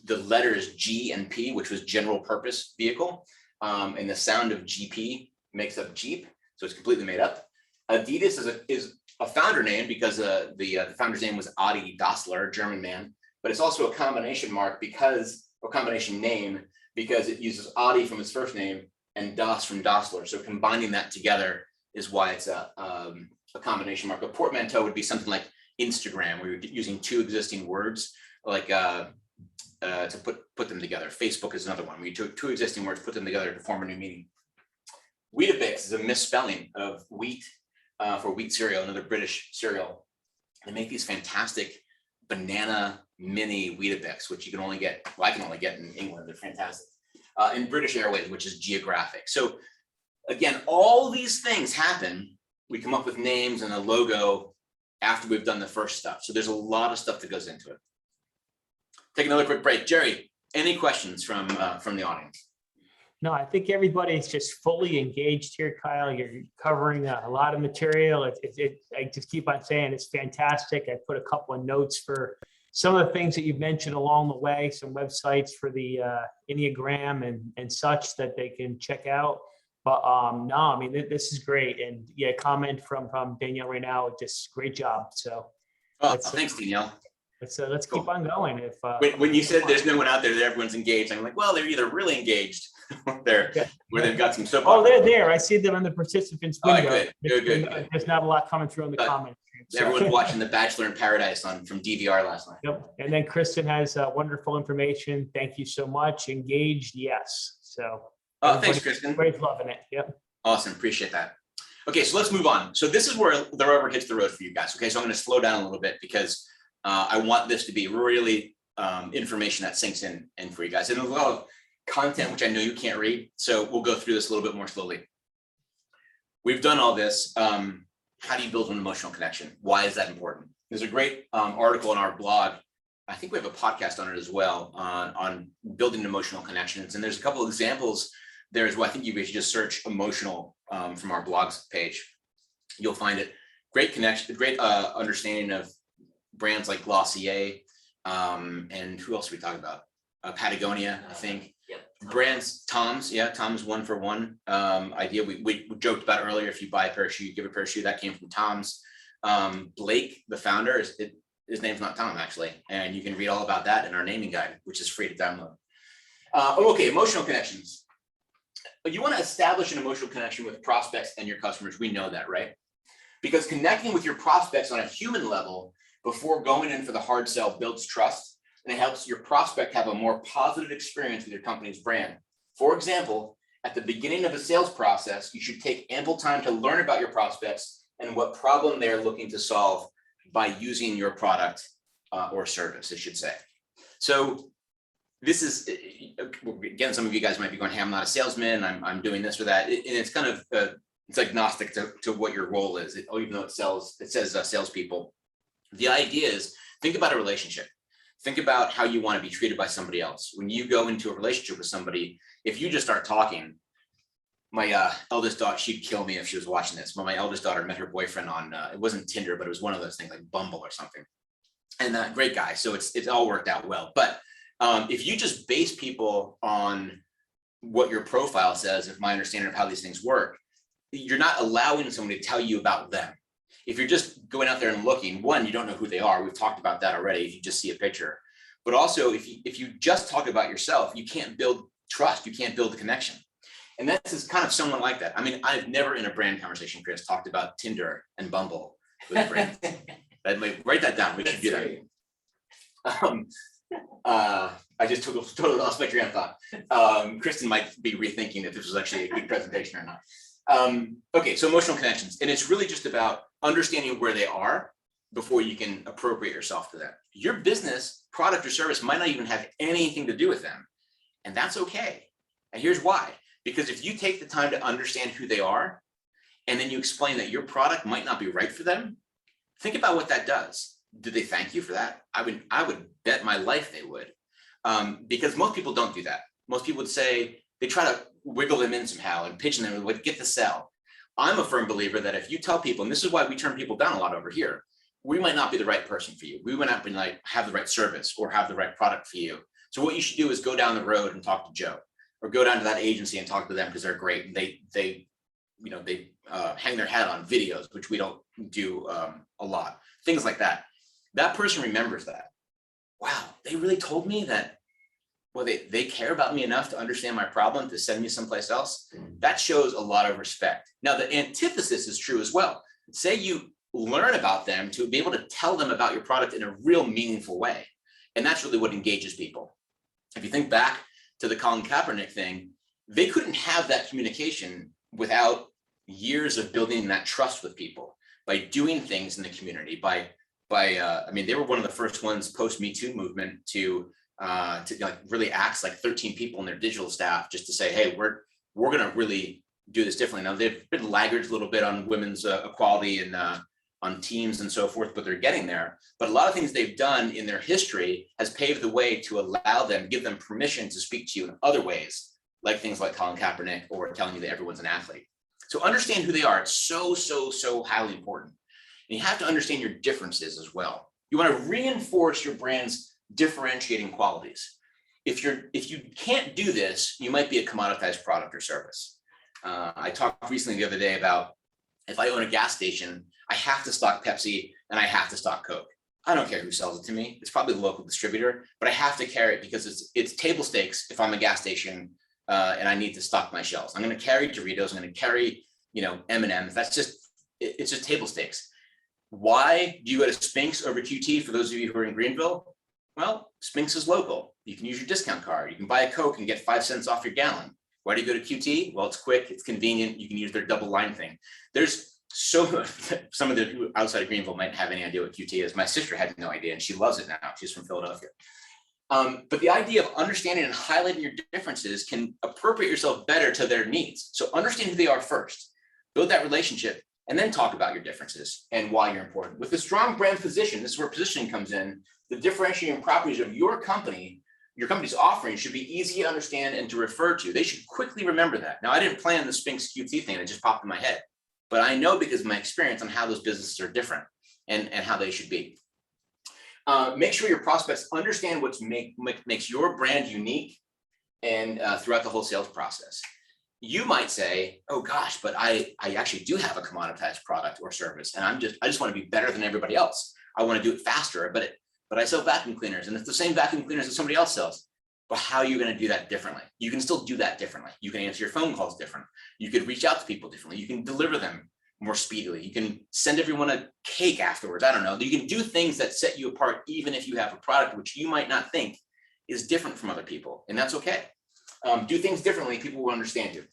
the letters G and P, which was general purpose vehicle. And the sound of GP makes up Jeep. So it's completely made up. Adidas is a founder name because the founder's name was Adi Dassler, a German man, but it's also a combination mark or combination name because it uses Adi from his first name and Das from Dassler. So combining that together is why it's a combination mark. A portmanteau would be something like Instagram, where you're using two existing words, like to put them together. Facebook is another one. We took two existing words, put them together to form a new meaning. Weetabix is a misspelling of wheat for wheat cereal, another British cereal. They make these fantastic banana mini Weetabix, which you can only get, well, I can only get in England. They're fantastic. And British Airways, which is geographic. So again, all these things happen. We come up with names and a logo after we've done the first stuff. So there's a lot of stuff that goes into it. Take another quick break. Jerry, any questions from the audience? No, I think everybody's just fully engaged here, Kyle. You're covering a lot of material. I just keep on saying it's fantastic. I put a couple of notes for some of the things that you've mentioned along the way, some websites for the Enneagram and such that they can check out. But no, I mean, this is great. And yeah, comment from Danielle right now, just great job. So thanks, Danielle. Let's keep on going. When you said there's no one out there that everyone's engaged, I'm like, well, they're either really engaged where they've got some soap. Oh, they're there. I see them in the participants window. Right, good. There's not a lot coming through in the comments. Everyone's watching The Bachelor in Paradise from DVR last night. Yep. And then Kristen has wonderful information. Thank you so much. Engaged, yes. So thanks, Kristen. Everybody's loving it. Yep. Awesome. Appreciate that. Okay, so let's move on. So this is where the rubber hits the road for you guys. Okay, so I'm going to slow down a little bit because I want this to be really information that sinks in for you guys. And there's a lot of content which I know you can't read, so we'll go through this a little bit more slowly. We've done all this. How do you build an emotional connection? Why is that important? There's a great article on our blog. I think we have a podcast on it as well on building emotional connections. And there's a couple of examples there as well. I think you should just search emotional from our blogs page. You'll find it. Great connection, great understanding of brands like Glossier, and who else are we talking about? Patagonia, I think. Yep. Brands, Tom's, Tom's 1 for 1 idea. We joked about earlier. If you buy a pair of shoes, give a pair of shoes. That came from Tom's. Blake, the founder, his name's not Tom actually, and you can read all about that in our naming guide, which is free to download. Okay, emotional connections. You want to establish an emotional connection with prospects and your customers. We know that, right? Because connecting with your prospects on a human level before going in for the hard sell builds trust, and it helps your prospect have a more positive experience with your company's brand. For example, at the beginning of a sales process, you should take ample time to learn about your prospects and what problem they're looking to solve by using your product or service, I should say. So this is, again, some of you guys might be going, hey, I'm not a salesman, I'm doing this or that. And it's kind of, it's agnostic to what your role is, even though it says salespeople. The idea is, think about a relationship. Think about how you want to be treated by somebody else. When you go into a relationship with somebody, if you just start talking, my eldest daughter, she'd kill me if she was watching this, but my eldest daughter met her boyfriend on, it wasn't Tinder, but it was one of those things like Bumble or something. And great guy. So it's all worked out well. But if you just base people on what your profile says, if my understanding of how these things work, you're not allowing somebody to tell you about them. If you're just going out there and looking, one, you don't know who they are. We've talked about that already if you just see a picture. But also, if you just talk about yourself, you can't build trust. You can't build a connection. And this is kind of someone like that. I mean, I've never in a brand conversation, Chris, talked about Tinder and Bumble with a brand. Write that down. We should do that. Um, I just totally lost my train of thought. Kristen might be rethinking if this was actually a good presentation or not. Okay, so emotional connections, and it's really just about understanding where they are before you can appropriate yourself to them. Your business, product, or service might not even have anything to do with them, and that's okay. And here's why. Because if you take the time to understand who they are, and then you explain that your product might not be right for them, think about what that does. Do they thank you for that? I would bet my life they would, because most people don't do that. Most people would say, they try to wiggle them in somehow and pitch them with get the sell. I'm a firm believer that if you tell people, and this is why we turn people down a lot over here, we might not be the right person for you. We might not be like have the right service or have the right product for you. So what you should do is go down the road and talk to Joe, or go down to that agency and talk to them because they're great. And they hang their hat on videos, which we don't do a lot. Things like that. That person remembers that. Wow, they really told me that. Well, they care about me enough to understand my problem to send me someplace else. That shows a lot of respect. Now, the antithesis is true as well. Say you learn about them to be able to tell them about your product in a real meaningful way. And that's really what engages people. If you think back to the Colin Kaepernick thing, they couldn't have that communication without years of building that trust with people by doing things in the community, I mean, they were one of the first ones post Me Too movement to like really ask like 13 people in their digital staff just to say, hey, we're going to really do this differently. Now they've been laggards a little bit on women's equality and on teams and so forth, but they're getting there. But a lot of things they've done in their history has paved the way to allow them, give them permission to speak to you in other ways, like things like Colin Kaepernick or telling you that everyone's an athlete. So understand who they are. It's so highly important. And you have to understand your differences as well. You want to reinforce your brand's differentiating qualities. If you can't do this, you might be a commoditized product or service. I talked recently the other day about if I own a gas station, I have to stock Pepsi and I have to stock Coke. I don't care who sells it to me. It's probably the local distributor, but I have to carry it because it's table stakes if I'm a gas station and I need to stock my shelves. I'm going to carry Doritos. I'm going to carry, M&Ms. It's just table stakes. Why do you go to Spinks over QT for those of you who are in Greenville? Well, Spinks is local. You can use your discount card. You can buy a Coke and get 5 cents off your gallon. Why do you go to QT? Well, it's quick, it's convenient. You can use their double line thing. There's some of the outside of Greenville might have any idea what QT is. My sister had no idea and she loves it now. She's from Philadelphia. But the idea of understanding and highlighting your differences can appropriate yourself better to their needs. So understand who they are first, build that relationship, and then talk about your differences and why you're important. With a strong brand position, this is where positioning comes in. The differentiating properties of your company's offering should be easy to understand and to refer to. They should quickly remember that. Now, I didn't plan the Spinks QT thing, it just popped in my head. But I know because of my experience on how those businesses are different and how they should be. Make sure your prospects understand what makes your brand unique and throughout the whole sales process. You might say, oh gosh, but I actually do have a commoditized product or service, and I just want to be better than everybody else. I want to do it faster, but I sell vacuum cleaners, and it's the same vacuum cleaners that somebody else sells. But how are you going to do that differently? You can still do that differently. You can answer your phone calls different. You could reach out to people differently. You can deliver them more speedily. You can send everyone a cake afterwards. I don't know. You can do things that set you apart, even if you have a product which you might not think is different from other people, and that's okay. Do things differently, people will understand you.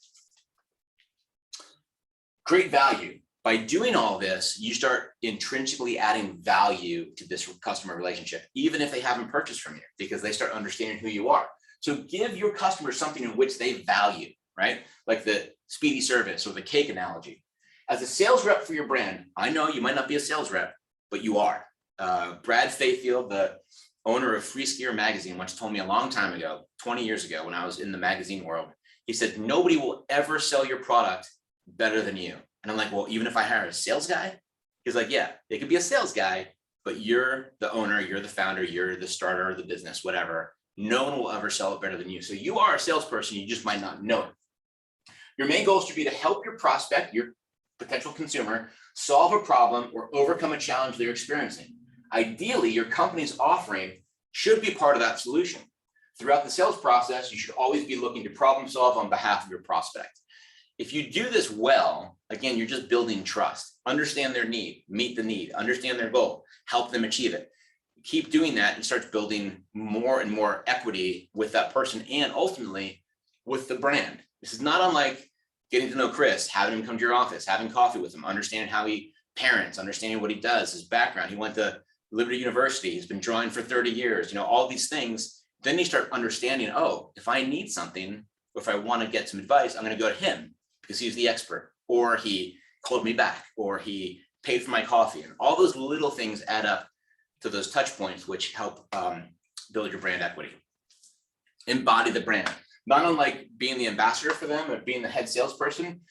Create value. By doing all this, you start intrinsically adding value to this customer relationship, even if they haven't purchased from you, because they start understanding who you are. So give your customers something in which they value, right? Like the speedy service or the cake analogy. As a sales rep for your brand, I know you might not be a sales rep, but you are. Brad Fayfield, the owner of Free Skier magazine, once told me a long time ago, 20 years ago, when I was in the magazine world, he said, nobody will ever sell your product better than you. And I'm like, well, even if I hire a sales guy? He's like, yeah, they could be a sales guy, but you're the owner, you're the founder, you're the starter of the business, whatever. No one will ever sell it better than you. So you are a salesperson, you just might not know it. Your main goal should be to help your prospect, your potential consumer, solve a problem or overcome a challenge they're experiencing. Ideally, your company's offering should be part of that solution. Throughout the sales process, you should always be looking to problem solve on behalf of your prospect. If you do this well, again, you're just building trust. Understand their need, meet the need, understand their goal, help them achieve it. keep doing that, and starts building more and more equity with that person and ultimately with the brand. This is not unlike getting to know Chris, having him come to your office, having coffee with him, understanding how he parents, understanding what he does, his background. He went to Liberty University. He's been drawing for 30 years, all these things. Then you start understanding, oh, if I need something, or if I want to get some advice, I'm going to go to him because he's the expert, or he called me back, or he paid for my coffee. And all those little things add up to those touch points, which help build your brand equity. Embody the brand. Not unlike being the ambassador for them or being the head salesperson,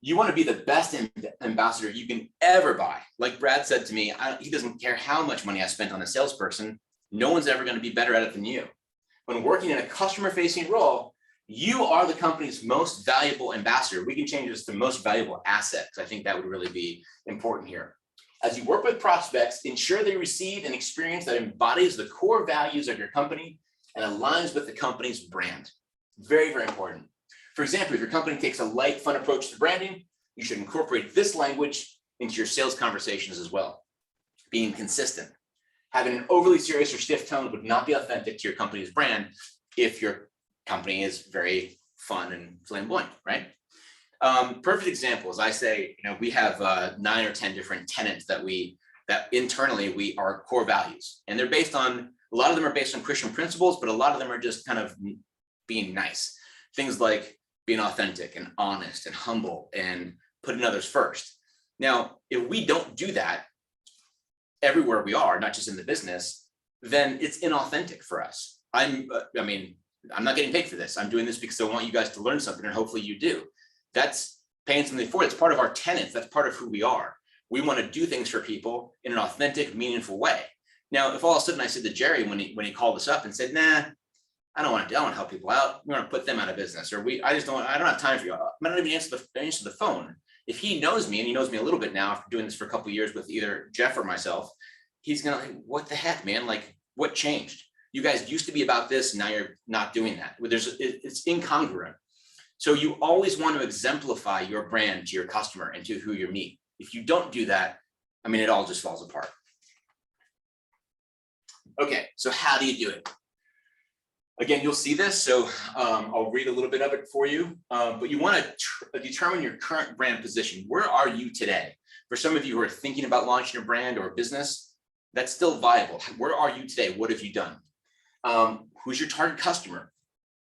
you want to be the best ambassador you can ever buy. Like Brad said to me, he doesn't care how much money I spent on a salesperson. No one's ever going to be better at it than you. When working in a customer-facing role, you are the company's most valuable ambassador. We can change this to most valuable asset, because I think that would really be important here. As you work with prospects, ensure they receive an experience that embodies the core values of your company and aligns with the company's brand. Very, very important. For example, if your company takes a light, fun approach to branding, you should incorporate this language into your sales conversations as well. Being consistent. Having an overly serious or stiff tone would not be authentic to your company's brand if your company is very fun and flamboyant, right? Perfect example is I say, we have 9 or 10 different tenets that internally we are core values. And they're based on, a lot of them are based on Christian principles, but a lot of them are just kind of being nice. Things like being authentic and honest and humble and putting others first. Now, if we don't do that everywhere we are, not just in the business, then it's inauthentic for us. I'm not getting paid for this. I'm doing this because I want you guys to learn something, and hopefully you do. That's paying something for it. It's part of our tenets. That's part of who we are. We want to do things for people in an authentic, meaningful way. Now, if all of a sudden I said to Jerry when he called us up and said, nah, I don't want to help people out. We want to put them out of business, or I don't have time for you. I don't even answer the phone. If he knows me, and he knows me a little bit now after doing this for a couple of years with either Jeff or myself, he's gonna like, what the heck, man? Like, what changed? You guys used to be about this, now you're not doing that. It's incongruent. So you always want to exemplify your brand to your customer and to who you meet. If you don't do that, it all just falls apart. Okay, so how do you do it? Again, you'll see this, so I'll read a little bit of it for you, but you want to determine your current brand position. Where are you today? For some of you who are thinking about launching a brand or a business, that's still viable. Where are you today? What have you done? Who's your target customer?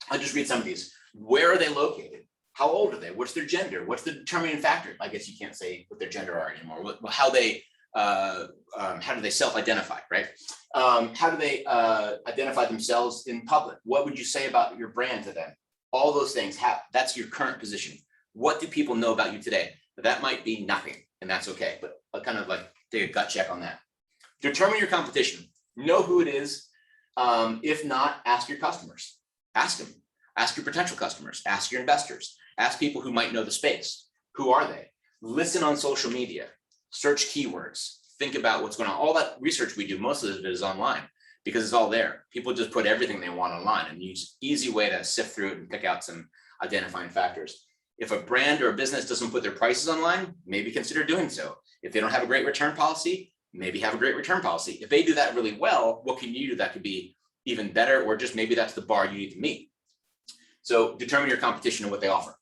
I'll just read some of these. Where are they located? How old are they? What's their gender? What's the determining factor? I guess you can't say what their gender are anymore. How do they self-identify, right? How do they identify themselves in public? What would you say about your brand to them? All those things, that's your current position. What do people know about you today? That might be nothing, and that's okay, but I'll kind of like take a gut check on that. Determine your competition. Know who it is. If not, ask your customers. Ask them. Ask your potential customers. Ask your investors. Ask people who might know the space. Who are they? Listen on social media. Search keywords. Think about what's going on. All that research we do, most of it is online because it's all there. People just put everything they want online, and use easy way to sift through it and pick out some identifying factors. If a brand or a business doesn't put their prices online, maybe consider doing so. If they don't have a great return policy, maybe have a great return policy. If they do that really well, what can you do that could be even better, or just maybe that's the bar you need to meet? So determine your competition and what they offer.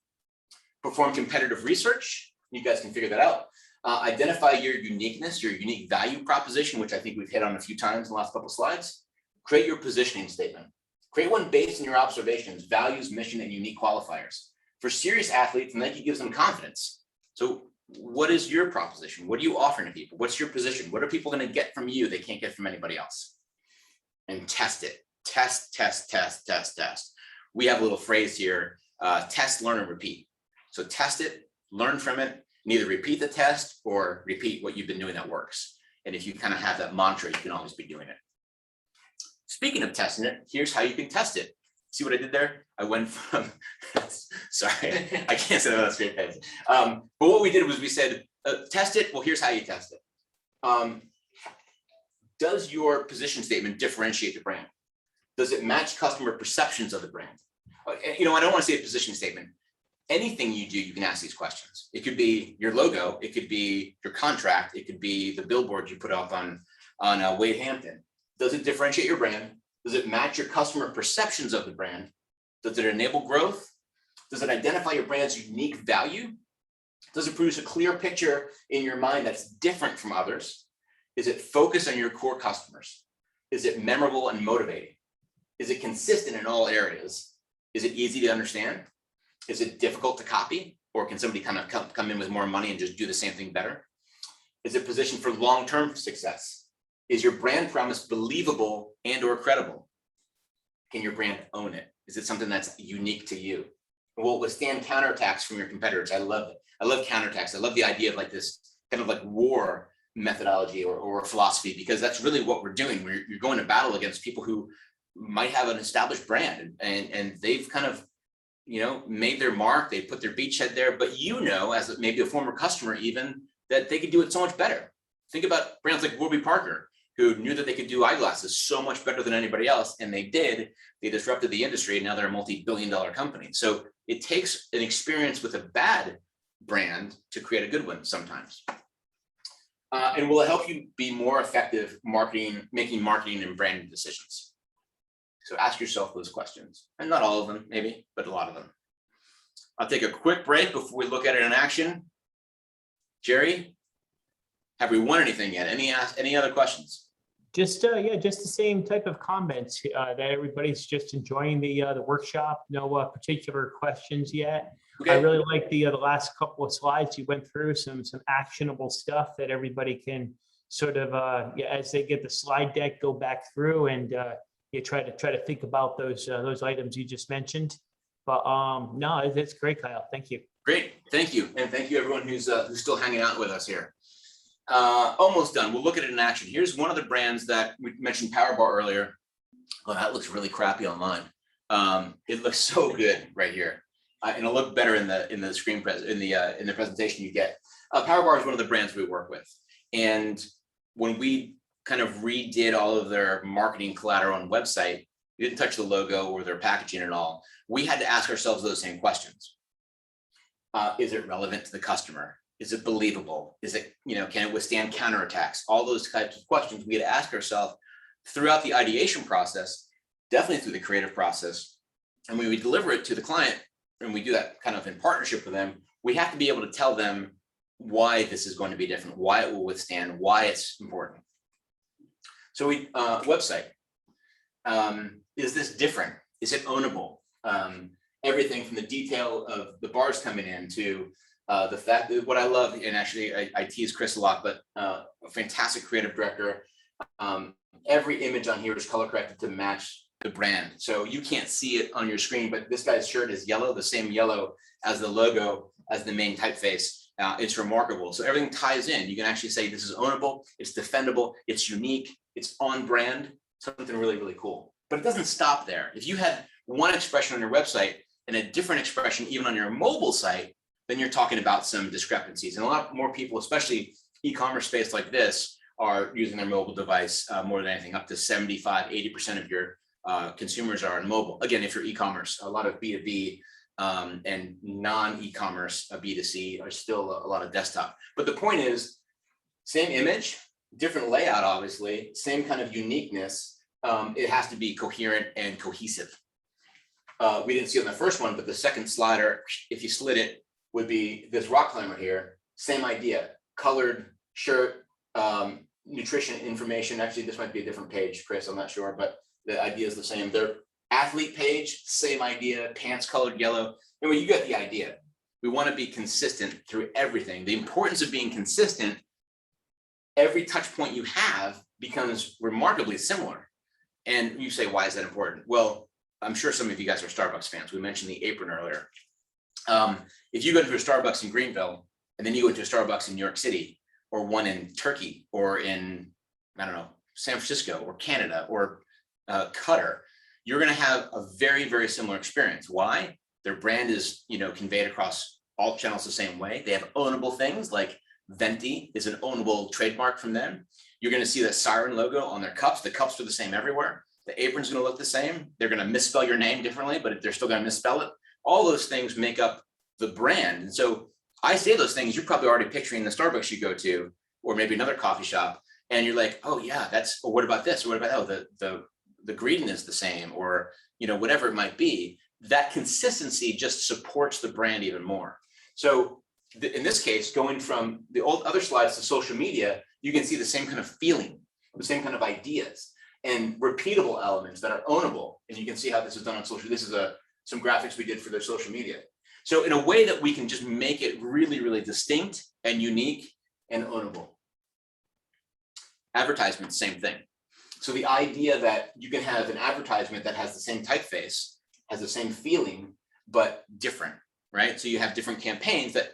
Perform competitive research. You guys can figure that out. Identify your uniqueness, your unique value proposition, which I think we've hit on a few times in the last couple of slides. Create your positioning statement. Create one based on your observations, values, mission, and unique qualifiers. For serious athletes, and that gives them confidence. So what is your proposition? What are you offering to people? What's your position? What are people going to get from you they can't get from anybody else? And test it. Test, test, test, test, test. We have a little phrase here, test, learn, and repeat. So test it, learn from it, and either repeat the test or repeat what you've been doing that works. And if you kind of have that mantra, you can always be doing it. Speaking of testing it, here's how you can test it. See what I did there? I went from, sorry, I can't say that on a straight face. But what we did was we said, test it. Well, here's how you test it. Does your position statement differentiate the brand? Does it match customer perceptions of the brand? I don't want to say a position statement. Anything you do, you can ask these questions. It could be your logo. It could be your contract. It could be the billboard you put up on Wade Hampton. Does it differentiate your brand? Does it match your customer perceptions of the brand? Does it enable growth? Does it identify your brand's unique value? Does it produce a clear picture in your mind that's different from others? Is it focused on your core customers? Is it memorable and motivating? Is it consistent in all areas? Is it easy to understand? Is it difficult to copy? Or can somebody kind of come in with more money and just do the same thing better? Is it positioned for long-term success? Is your brand promise believable and or credible? Can your brand own it? Is it something that's unique to you? Will it withstand counterattacks from your competitors? I love it. I love counterattacks. I love the idea of like this kind of like war methodology or philosophy, because that's really what we're doing. You're going to battle against people who might have an established brand and they've kind of, made their mark, they put their beachhead there, but as maybe a former customer even, that they could do it so much better. Think about brands like Warby Parker, who knew that they could do eyeglasses so much better than anybody else, and they did. They disrupted the industry, and now they're a multi-billion-dollar company. So it takes an experience with a bad brand to create a good one sometimes. And will it help you be more effective making marketing and branding decisions? So ask yourself those questions, and not all of them, maybe, but a lot of them. I'll take a quick break before we look at it in action. Jerry, have we won anything yet? Any other questions? Just the same type of comments that everybody's just enjoying the workshop. No particular questions yet. Okay. I really like the last couple of slides you went through, some actionable stuff that everybody can sort of as they get the slide deck, go back through and you try to think about those items you just mentioned. But no, it's great, Kyle. Thank you. Great, thank you, and thank you everyone who's still hanging out with us here. Almost done. We'll look at it in action. Here's one of the brands that we mentioned, Power Bar, earlier. Oh, that looks really crappy online. It looks so good right here, and it'll look better in the screen in the presentation you get. Power Bar is one of the brands we work with, and when we kind of redid all of their marketing collateral on website, we didn't touch the logo or their packaging at all. We had to ask ourselves those same questions. Is it relevant to the customer? Is it believable? Is it, can it withstand counterattacks? All those types of questions we had to ask ourselves throughout the ideation process, definitely through the creative process. And when we deliver it to the client, and we do that kind of in partnership with them, we have to be able to tell them why this is going to be different, why it will withstand, why it's important. So website, is this different? Is it ownable? Everything from the detail of the bars coming in to the fact that what I love, and actually I tease Chris a lot, but a fantastic creative director. Every image on here is color corrected to match the brand. So you can't see it on your screen, but this guy's shirt is yellow, the same yellow as the logo, as the main typeface. It's remarkable. So everything ties in. You can actually say this is ownable, it's defendable, it's unique, it's on brand, something really, really cool. But it doesn't stop there. If you had one expression on your website and a different expression even on your mobile site, then you're talking about some discrepancies. And a lot more people, especially e-commerce space like this, are using their mobile device more than anything. Up to 75, 80% of your consumers are on mobile. Again, if you're e-commerce, a lot of B2B and non-e-commerce B2C are still a lot of desktop. But the point is, same image, different layout, obviously, same kind of uniqueness. It has to be coherent and cohesive. We didn't see it on the first one, but the second slider, if you slid it, would be this rock climber here. Same idea, colored shirt, nutrition information. Actually, this might be a different page, Chris, I'm not sure, but the idea is the same. Their athlete page, same idea, pants colored yellow. Anyway, you get the idea. We want to be consistent through everything. The importance of being consistent, every touch point you have becomes remarkably similar. And you say, why is that important? Well, I'm sure some of you guys are Starbucks fans. We mentioned the apron earlier. If you go to a Starbucks in Greenville, and then you go to a Starbucks in New York City, or one in Turkey, or in, I don't know, San Francisco, or Canada, or Qatar, you're going to have a very, very similar experience. Why? Their brand is, conveyed across all channels the same way. They have ownable things like Venti is an ownable trademark from them. You're going to see that siren logo on their cups. The cups are the same everywhere. The apron's going to look the same. They're going to misspell your name differently, but they're still going to misspell it. All those things make up the brand. And so I say those things, you're probably already picturing the Starbucks you go to, or maybe another coffee shop, and you're like, oh yeah, or what about this? Or what about, oh, the greeting is the same, or, whatever it might be, that consistency just supports the brand even more. So in this case, going from the old other slides to social media, you can see the same kind of feeling, the same kind of ideas and repeatable elements that are ownable. And you can see how this is done on social. This is some graphics we did for their social media. So in a way that we can just make it really, really distinct and unique and ownable. Advertisement, same thing. So the idea that you can have an advertisement that has the same typeface, has the same feeling, but different, right? So you have different campaigns that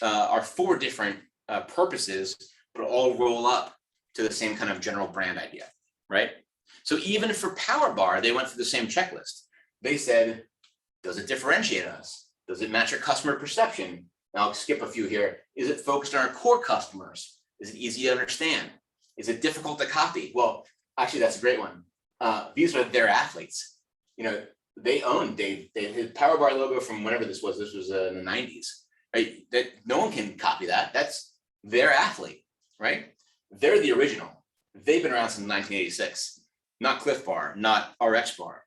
are for different purposes, but all roll up to the same kind of general brand idea, right? So even for Power Bar, they went through the same checklist. They said, does it differentiate us? Does it match our customer perception? Now I'll skip a few here. Is it focused on our core customers? Is it easy to understand? Is it difficult to copy? Well, actually, that's a great one. These are their athletes. They own his Power Bar logo from whenever this was. This was in the 90s, right? That no one can copy that. That's their athlete, right? They're the original. They've been around since 1986. Not Cliff Bar, not RX Bar.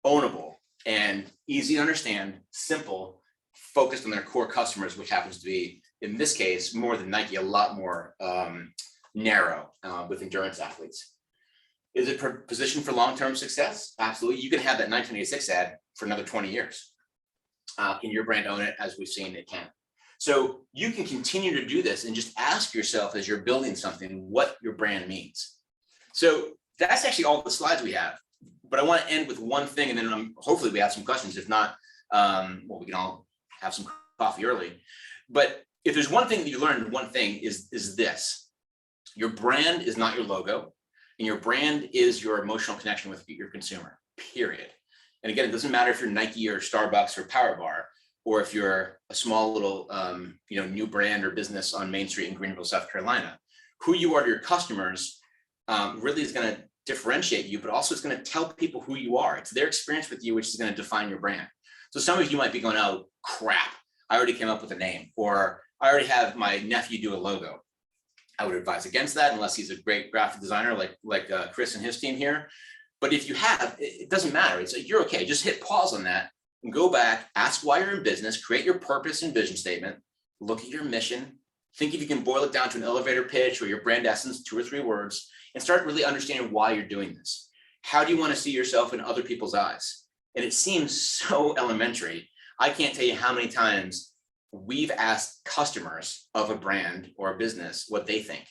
Ownable and easy to understand, simple, focused on their core customers, which happens to be, in this case, more than Nike, a lot more narrow with endurance athletes. Is it positioned for long-term success? Absolutely. You can have that 1986 ad for another 20 years. Can your brand own it? As we've seen, it can. So you can continue to do this and just ask yourself as you're building something what your brand means. So that's actually all the slides we have. But I want to end with one thing, and then hopefully we have some questions. If not, we can all have some coffee early. But if there's one thing that you learned, one thing is this. Your brand is not your logo, and your brand is your emotional connection with your consumer, period. And again, it doesn't matter if you're Nike or Starbucks or Power Bar, or if you're a small little new brand or business on Main Street in Greenville, South Carolina. Who you are to your customers really is going to differentiate you, but also it's going to tell people who you are. It's their experience with you, which is going to define your brand. So some of you might be going, oh, crap, I already came up with a name, or I already have my nephew do a logo. I would advise against that unless he's a great graphic designer like Chris and his team here. But if you have, it doesn't matter. It's like, you're okay. Just hit pause on that and go back, ask why you're in business, create your purpose and vision statement, look at your mission, think if you can boil it down to an elevator pitch or your brand essence, 2 or 3 words, and start really understanding why you're doing this. How do you want to see yourself in other people's eyes? And it seems so elementary. I can't tell you how many times we've asked customers of a brand or a business what they think.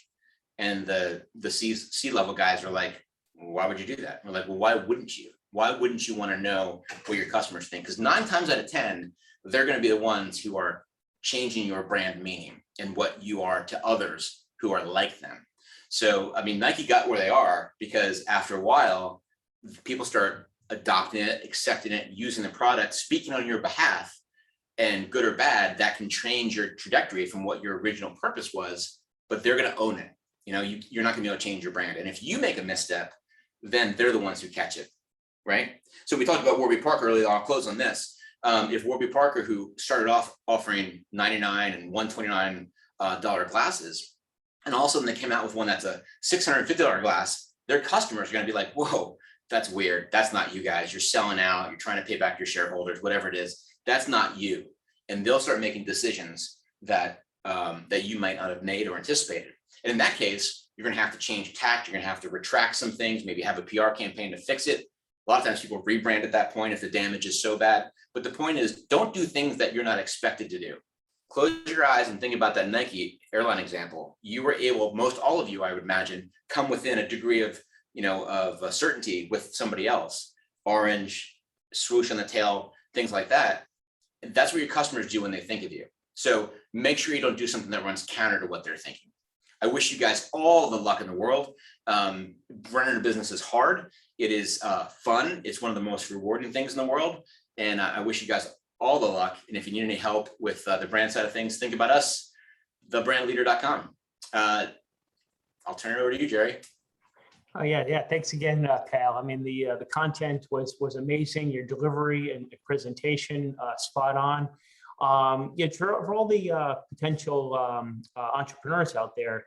And the C-level guys are like, why would you do that? We're like, well, why wouldn't you? Why wouldn't you want to know what your customers think? Because 9 times out of 10, they're going to be the ones who are changing your brand meaning and what you are to others who are like them. So, I mean, Nike got where they are because after a while, people start adopting it, accepting it, using the product, speaking on your behalf, and good or bad, that can change your trajectory from what your original purpose was, but they're going to own it. You're not going to be able to change your brand. And if you make a misstep, then they're the ones who catch it, right? So we talked about Warby Parker earlier. I'll close on this. If Warby Parker, who started off offering $99 and $129 glasses, and all of a sudden they came out with one that's a $650 glass, their customers are going to be like, whoa, that's weird. That's not you guys. You're selling out. You're trying to pay back your shareholders, whatever it is. That's not you. And they'll start making decisions that you might not have made or anticipated. And in that case, you're going to have to change tact. You're going to have to retract some things, maybe have a PR campaign to fix it. A lot of times people rebrand at that point if the damage is so bad. But the point is, don't do things that you're not expected to do. Close your eyes and think about that Nike Airline example. You were able, most all of you, I would imagine, come within a degree of, of certainty with somebody else. Orange, swoosh on the tail, things like that. And that's what your customers do when they think of you. So make sure you don't do something that runs counter to what they're thinking. I wish you guys all the luck in the world. Running a business is hard. It is fun. It's one of the most rewarding things in the world. And I wish you guys all the luck. And if you need any help with the brand side of things, think about us, thebrandleader.com. I'll turn it over to you, Jerry. Oh yeah. Thanks again, Kyle. I mean, the content was amazing. Your delivery and the presentation, spot on. For all the potential entrepreneurs out there,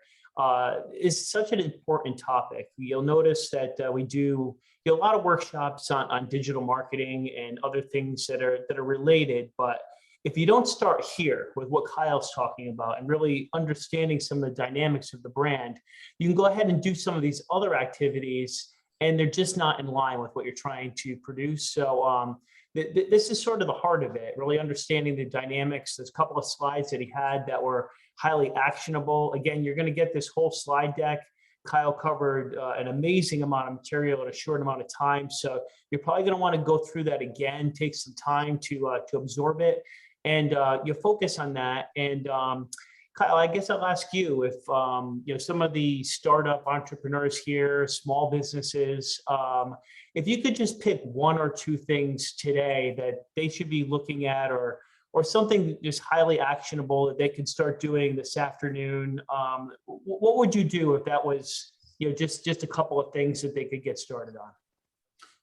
is such an important topic. You'll notice that we do a lot of workshops on digital marketing and other things that are related. But if you don't start here with what Kyle's talking about and really understanding some of the dynamics of the brand, you can go ahead and do some of these other activities, and they're just not in line with what you're trying to produce. So this is sort of the heart of it, really understanding the dynamics. There's a couple of slides that he had that were highly actionable. Again, you're going to get this whole slide deck. Kyle covered an amazing amount of material in a short amount of time. So you're probably going to want to go through that again, take some time to absorb it, and you focus on that. And Kyle, I guess I'll ask you if some of the startup entrepreneurs here, small businesses, if you could just pick one or two things today that they should be looking at, or something just highly actionable that they can start doing this afternoon, what would you do if that was just a couple of things that they could get started on?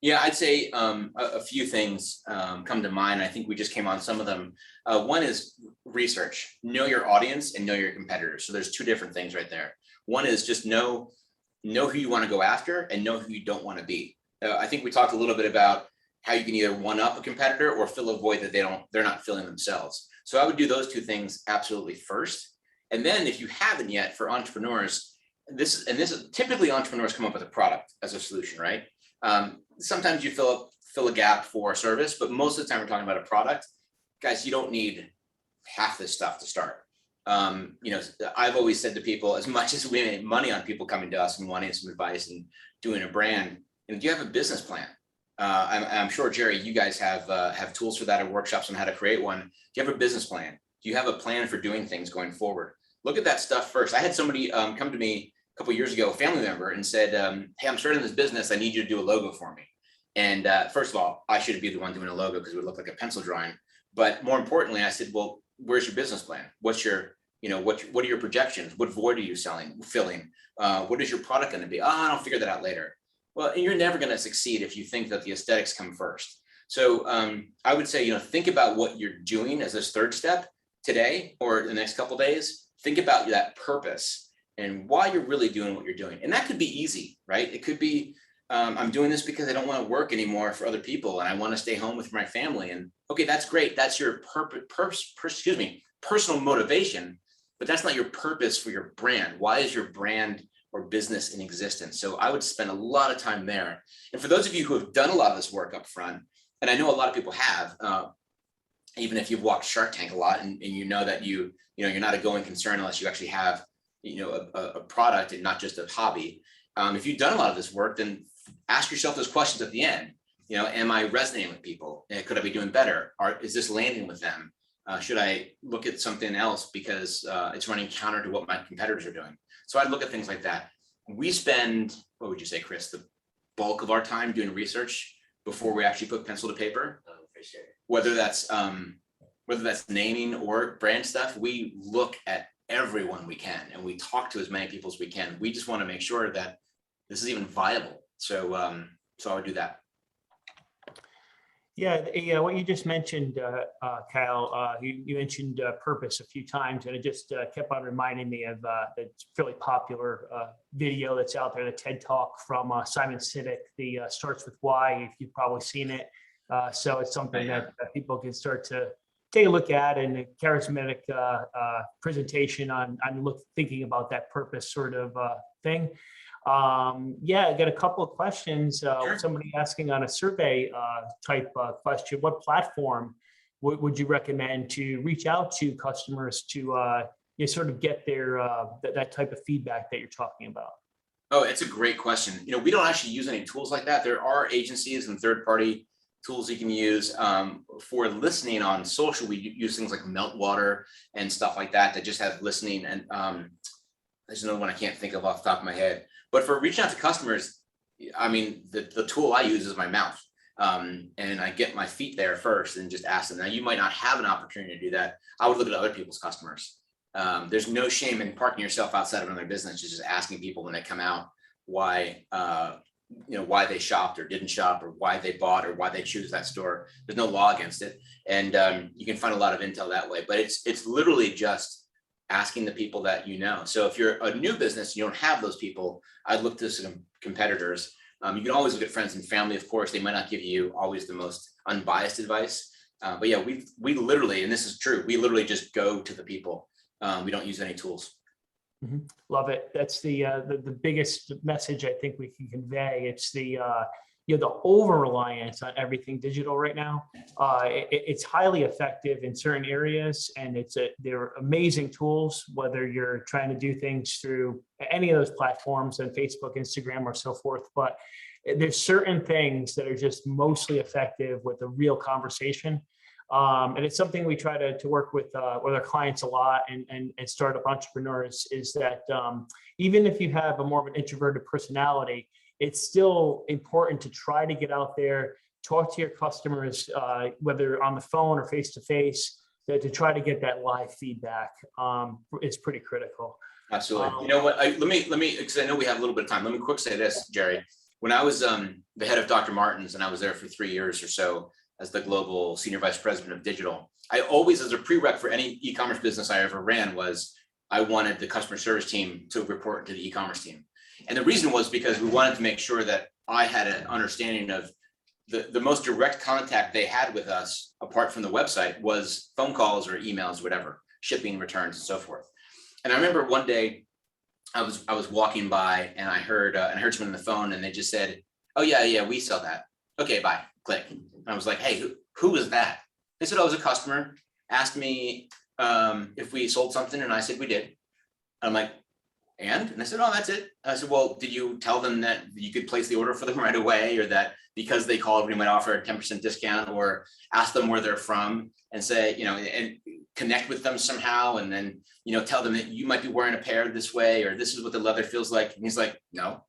Yeah, I'd say a few things come to mind. I think we just came on some of them. One is research. Know your audience and know your competitors. So there's two different things right there. One is just know who you want to go after and know who you don't want to be. I think we talked a little bit about how you can either one up a competitor or fill a void that they're not filling themselves. So I would do those two things absolutely first. And then if you haven't yet, for entrepreneurs, this is typically entrepreneurs come up with a product as a solution, right? Sometimes you fill a gap for a service, but most of the time we're talking about a product. Guys, you don't need half this stuff to start. I've always said to people, as much as we make money on people coming to us and wanting some advice and doing a brand, do you have a business plan? I'm sure, Jerry, you guys have tools for that, or workshops on how to create one. Do you have a business plan? Do you have a plan for doing things going forward? Look at that stuff first. I had somebody come to me a couple of years ago, a family member, and said, hey, I'm starting this business. I need you to do a logo for me. And first of all, I should be the one doing a logo because it would look like a pencil drawing. But more importantly, I said, well, where's your business plan? What's your, what are your projections? What void are you filling? What is your product going to be? Oh, I'll figure that out later. Well, you're never going to succeed if you think that the aesthetics come first. So I would say, think about what you're doing as this third step today or the next couple of days. Think about that purpose and why you're really doing what you're doing. And that could be easy, right? It could be, I'm doing this because I don't want to work anymore for other people and I want to stay home with my family. And okay, that's great. That's your personal motivation, but that's not your purpose for your brand. Why is your brand or business in existence? So I would spend a lot of time there. And for those of you who have done a lot of this work up front, and I know a lot of people have, even if you've watched Shark Tank a lot and you know that you're not a going concern unless you actually have a product and not just a hobby. If you've done a lot of this work, then ask yourself those questions at the end. Am I resonating with people? Could I be doing better? Is this landing with them? Should I look at something else because it's running counter to what my competitors are doing? So I'd look at things like that. We spend, what would you say, Chris, the bulk of our time doing research before we actually put pencil to paper. Whether that's naming or brand stuff, we look at everyone we can and we talk to as many people as we can. We just want to make sure that this is even viable. So I would do that. Yeah, what you just mentioned, Kyle, you mentioned purpose a few times, and it just kept on reminding me of the fairly popular video that's out there, the TED Talk from Simon Sinek, the Starts With Why, if you've probably seen it. So it's something that people can start to take a look at, and a charismatic presentation on thinking about that purpose sort of thing. I got a couple of questions. Sure. Somebody asking on a survey type question, what platform would you recommend to reach out to customers to sort of get their that type of feedback that you're talking about? Oh, it's a great question. We don't actually use any tools like that. There are agencies and third-party tools you can use for listening on social. We use things like Meltwater and stuff like that just have listening. And there's another one I can't think of off the top of my head. But for reaching out to customers, the tool I use is my mouth. And I get my feet there first and just ask them. Now, you might not have an opportunity to do that. I would look at other people's customers. There's no shame in parking yourself outside of another business, just asking people when they come out why they shopped or didn't shop, or why they bought, or why they choose that store. There's no law against it. And you can find a lot of intel that way. But it's literally just asking the people that you know. So if you're a new business, you don't have those people, I'd look to some competitors. You can always look at friends and family, of course. They might not give you always the most unbiased advice. But yeah, we literally, and this is true, we literally just go to the people. We don't use any tools. Love it. That's the biggest message I think we can convey. It's the over reliance on everything digital right now. It's highly effective in certain areas, and they're amazing tools, whether you're trying to do things through any of those platforms on Facebook, Instagram, or so forth. But there's certain things that are just mostly effective with a real conversation. And it's something we try to work with our clients a lot, and startup entrepreneurs, is that even if you have a more of an introverted personality, it's still important to try to get out there, talk to your customers, whether on the phone or face-to-face, to try to get that live feedback. It's pretty critical. Absolutely. You know what, let me, because I know we have a little bit of time. Let me quick say this, Jerry. When I was the head of Dr. Martin's, and I was there for 3 years or so as the global senior vice president of digital, I always, as a prereq for any e-commerce business I ever ran, was I wanted the customer service team to report to the e-commerce team. And the reason was because we wanted to make sure that I had an understanding of the most direct contact they had with us, apart from the website, was phone calls or emails, whatever, shipping, returns, and so forth. And I remember one day I was walking by, and I heard someone on the phone, and they just said, "Oh yeah, we sell that. Okay, bye." Click. And I was like, "Hey, who was that?" They said, "Oh, it was a customer. Asked me if we sold something," and I said we did. I'm like, and I said, "Oh, that's it." I said, "Well, did you tell them that you could place the order for them right away, or that because they called, we might offer a 10% discount, or ask them where they're from and say, and connect with them somehow, and then, tell them that you might be wearing a pair this way, or this is what the leather feels like?" And he's like, "No."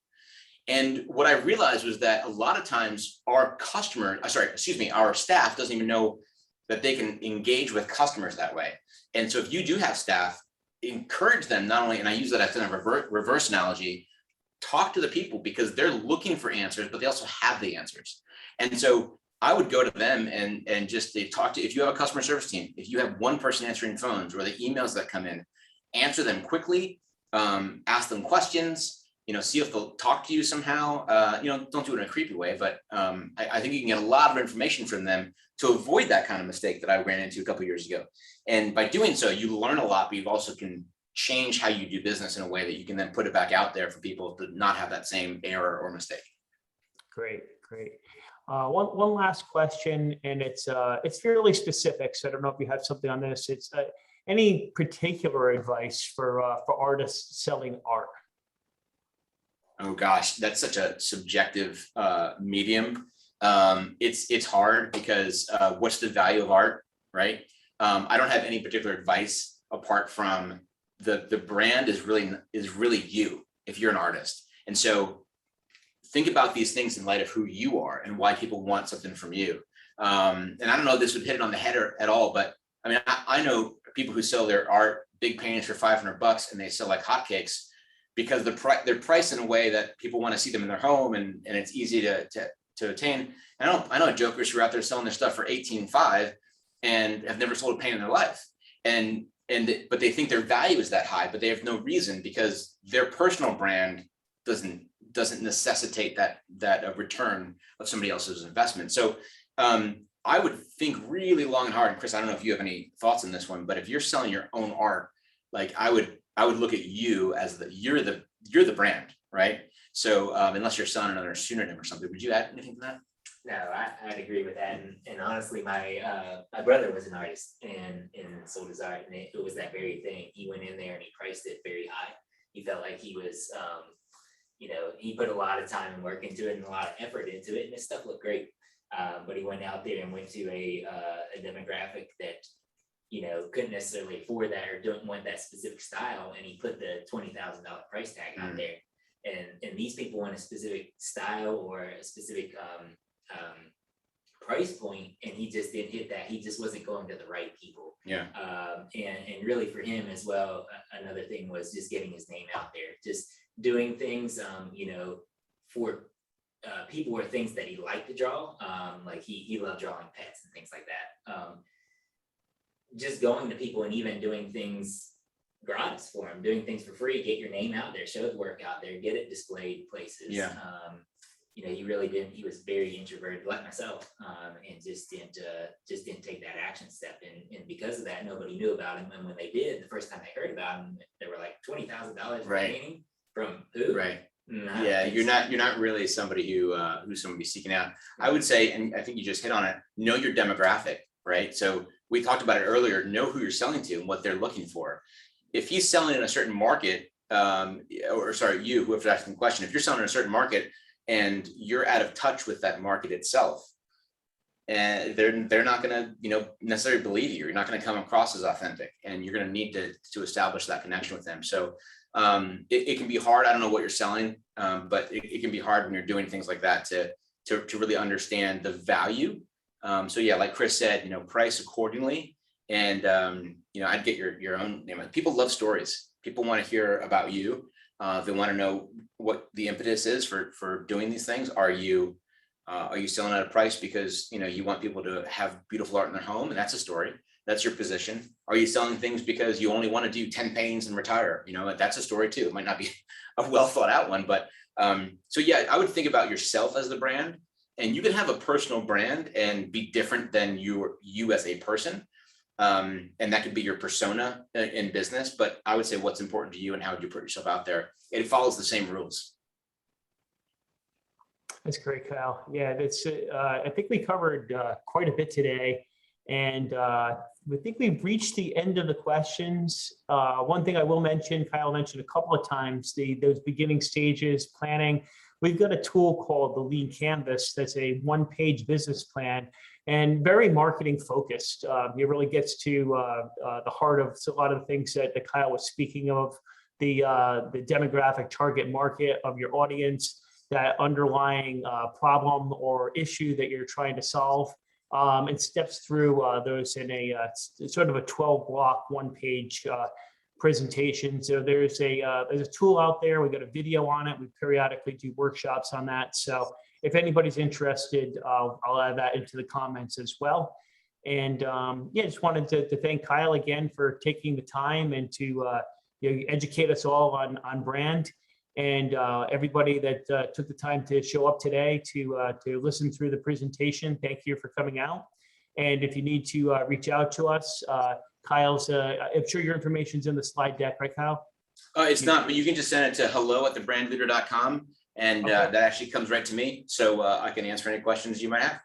And what I realized was that a lot of times our staff doesn't even know that they can engage with customers that way. And so if you do have staff, encourage them not only, and I use that as a reverse analogy, talk to the people, because they're looking for answers, but they also have the answers. And so I would go to them and just talk to, if you have a customer service team, if you have one person answering phones or the emails that come in, answer them quickly, ask them questions, see if they'll talk to you somehow. Don't do it in a creepy way, but I think you can get a lot of information from them to avoid that kind of mistake that I ran into a couple of years ago. And by doing so, you learn a lot, but you also can change how you do business in a way that you can then put it back out there for people to not have that same error or mistake. Great. One last question, and it's fairly specific, so I don't know if you have something on this. It's any particular advice for artists selling art? Oh gosh, that's such a subjective medium. It's hard because what's the value of art, right? I don't have any particular advice apart from the brand is really you if you're an artist. And so think about these things in light of who you are and why people want something from you. And I don't know if this would hit it on the head at all, but I mean, I know people who sell their art, big paintings for $500, and they sell like hotcakes because they're priced in a way that people want to see them in their home, and it's easy to attain. I know jokers who are out there selling their stuff for $18,500 and have never sold a painting in their life. But they think their value is that high, but they have no reason, because their personal brand doesn't necessitate that a return of somebody else's investment. So I would think really long and hard. And Chris, I don't know if you have any thoughts on this one, but if you're selling your own art, like I would look at you as you're the brand, right? So unless you're selling another pseudonym or something, would you add anything to that? No, I'd agree with that. And honestly, my brother was an artist and sold his art, and it was that very thing. He went in there and he priced it very high. He felt like he was, he put a lot of time and work into it and a lot of effort into it, and his stuff looked great. But he went out there and went to a demographic that, couldn't necessarily afford that or don't want that specific style, and he put the $20,000 price tag out there. And these people want a specific style or a specific price point, and he just didn't hit that. He just wasn't going to the right people. Yeah. And really for him as well, another thing was just getting his name out there, just doing things, for people or things that he liked to draw. Like he loved drawing pets and things like that. Just going to people and even doing things gratis for him, doing things for free, get your name out there, show the work out there, get it displayed places. Yeah. You know, he really didn't, he was very introverted like myself, and just didn't take that action step. And because of that, nobody knew about him. And when they did, the first time they heard about him, they were like $20,000 Right. remaining from who? Right. No, Yeah, it's- you're not really somebody who's somebody seeking out. I would say, and I think you just hit on it, know your demographic, right? So we talked about it earlier, know who you're selling to and what they're looking for. If he's selling in a certain market, or sorry, you, whoever's asking the question, if you're selling in a certain market and you're out of touch with that market itself, and they're not gonna, necessarily believe you. You're not gonna come across as authentic, and you're gonna need to establish that connection with them. So it can be hard. I don't know what you're selling, but it can be hard when you're doing things like that to really understand the value. So yeah, like Chris said, price accordingly, and I'd get your own name. People love stories. People want to hear about you. They want to know what the impetus is for doing these things. Are you selling at a price because you want people to have beautiful art in their home, and that's a story. That's your position. Are you selling things because you only want to do 10 paintings and retire? That's a story too. It might not be a well thought out one, but so yeah, I would think about yourself as the brand, and you can have a personal brand and be different than you as a person. And that could be your persona in business, but I would say what's important to you and how would you put yourself out there? It follows the same rules. That's great, Kyle. Yeah, that's. I think we covered quite a bit today, and I think we've reached the end of the questions. One thing I will mention, Kyle mentioned a couple of times, those beginning stages planning. We've got a tool called the Lean Canvas. That's a one-page business plan and very marketing focused. It really gets to the heart of a lot of the things that Kyle was speaking of, the demographic target market of your audience, that underlying problem or issue that you're trying to solve, and steps through those in a sort of a 12-block, one-page presentation. So there's a tool out there. We got a video on it. We periodically do workshops on that. So if anybody's interested, I'll add that into the comments as well. And yeah, just wanted to thank Kyle again for taking the time and to educate us all on brand. And everybody that took the time to show up today to listen through the presentation, thank you for coming out. And if you need to reach out to us, Kyle's, I'm sure your information's in the slide deck, right, Kyle? It's not, but you can just send it to hello@thebrandleader.com, and Okay. that actually comes right to me, so I can answer any questions you might have.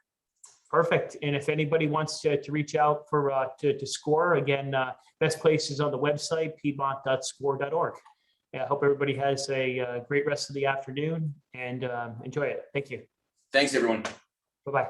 Perfect. And if anybody wants to reach out for to score, again, best place is on the website, piedmont.score.org. I hope everybody has a great rest of the afternoon and enjoy it. Thank you. Thanks, everyone. Bye-bye.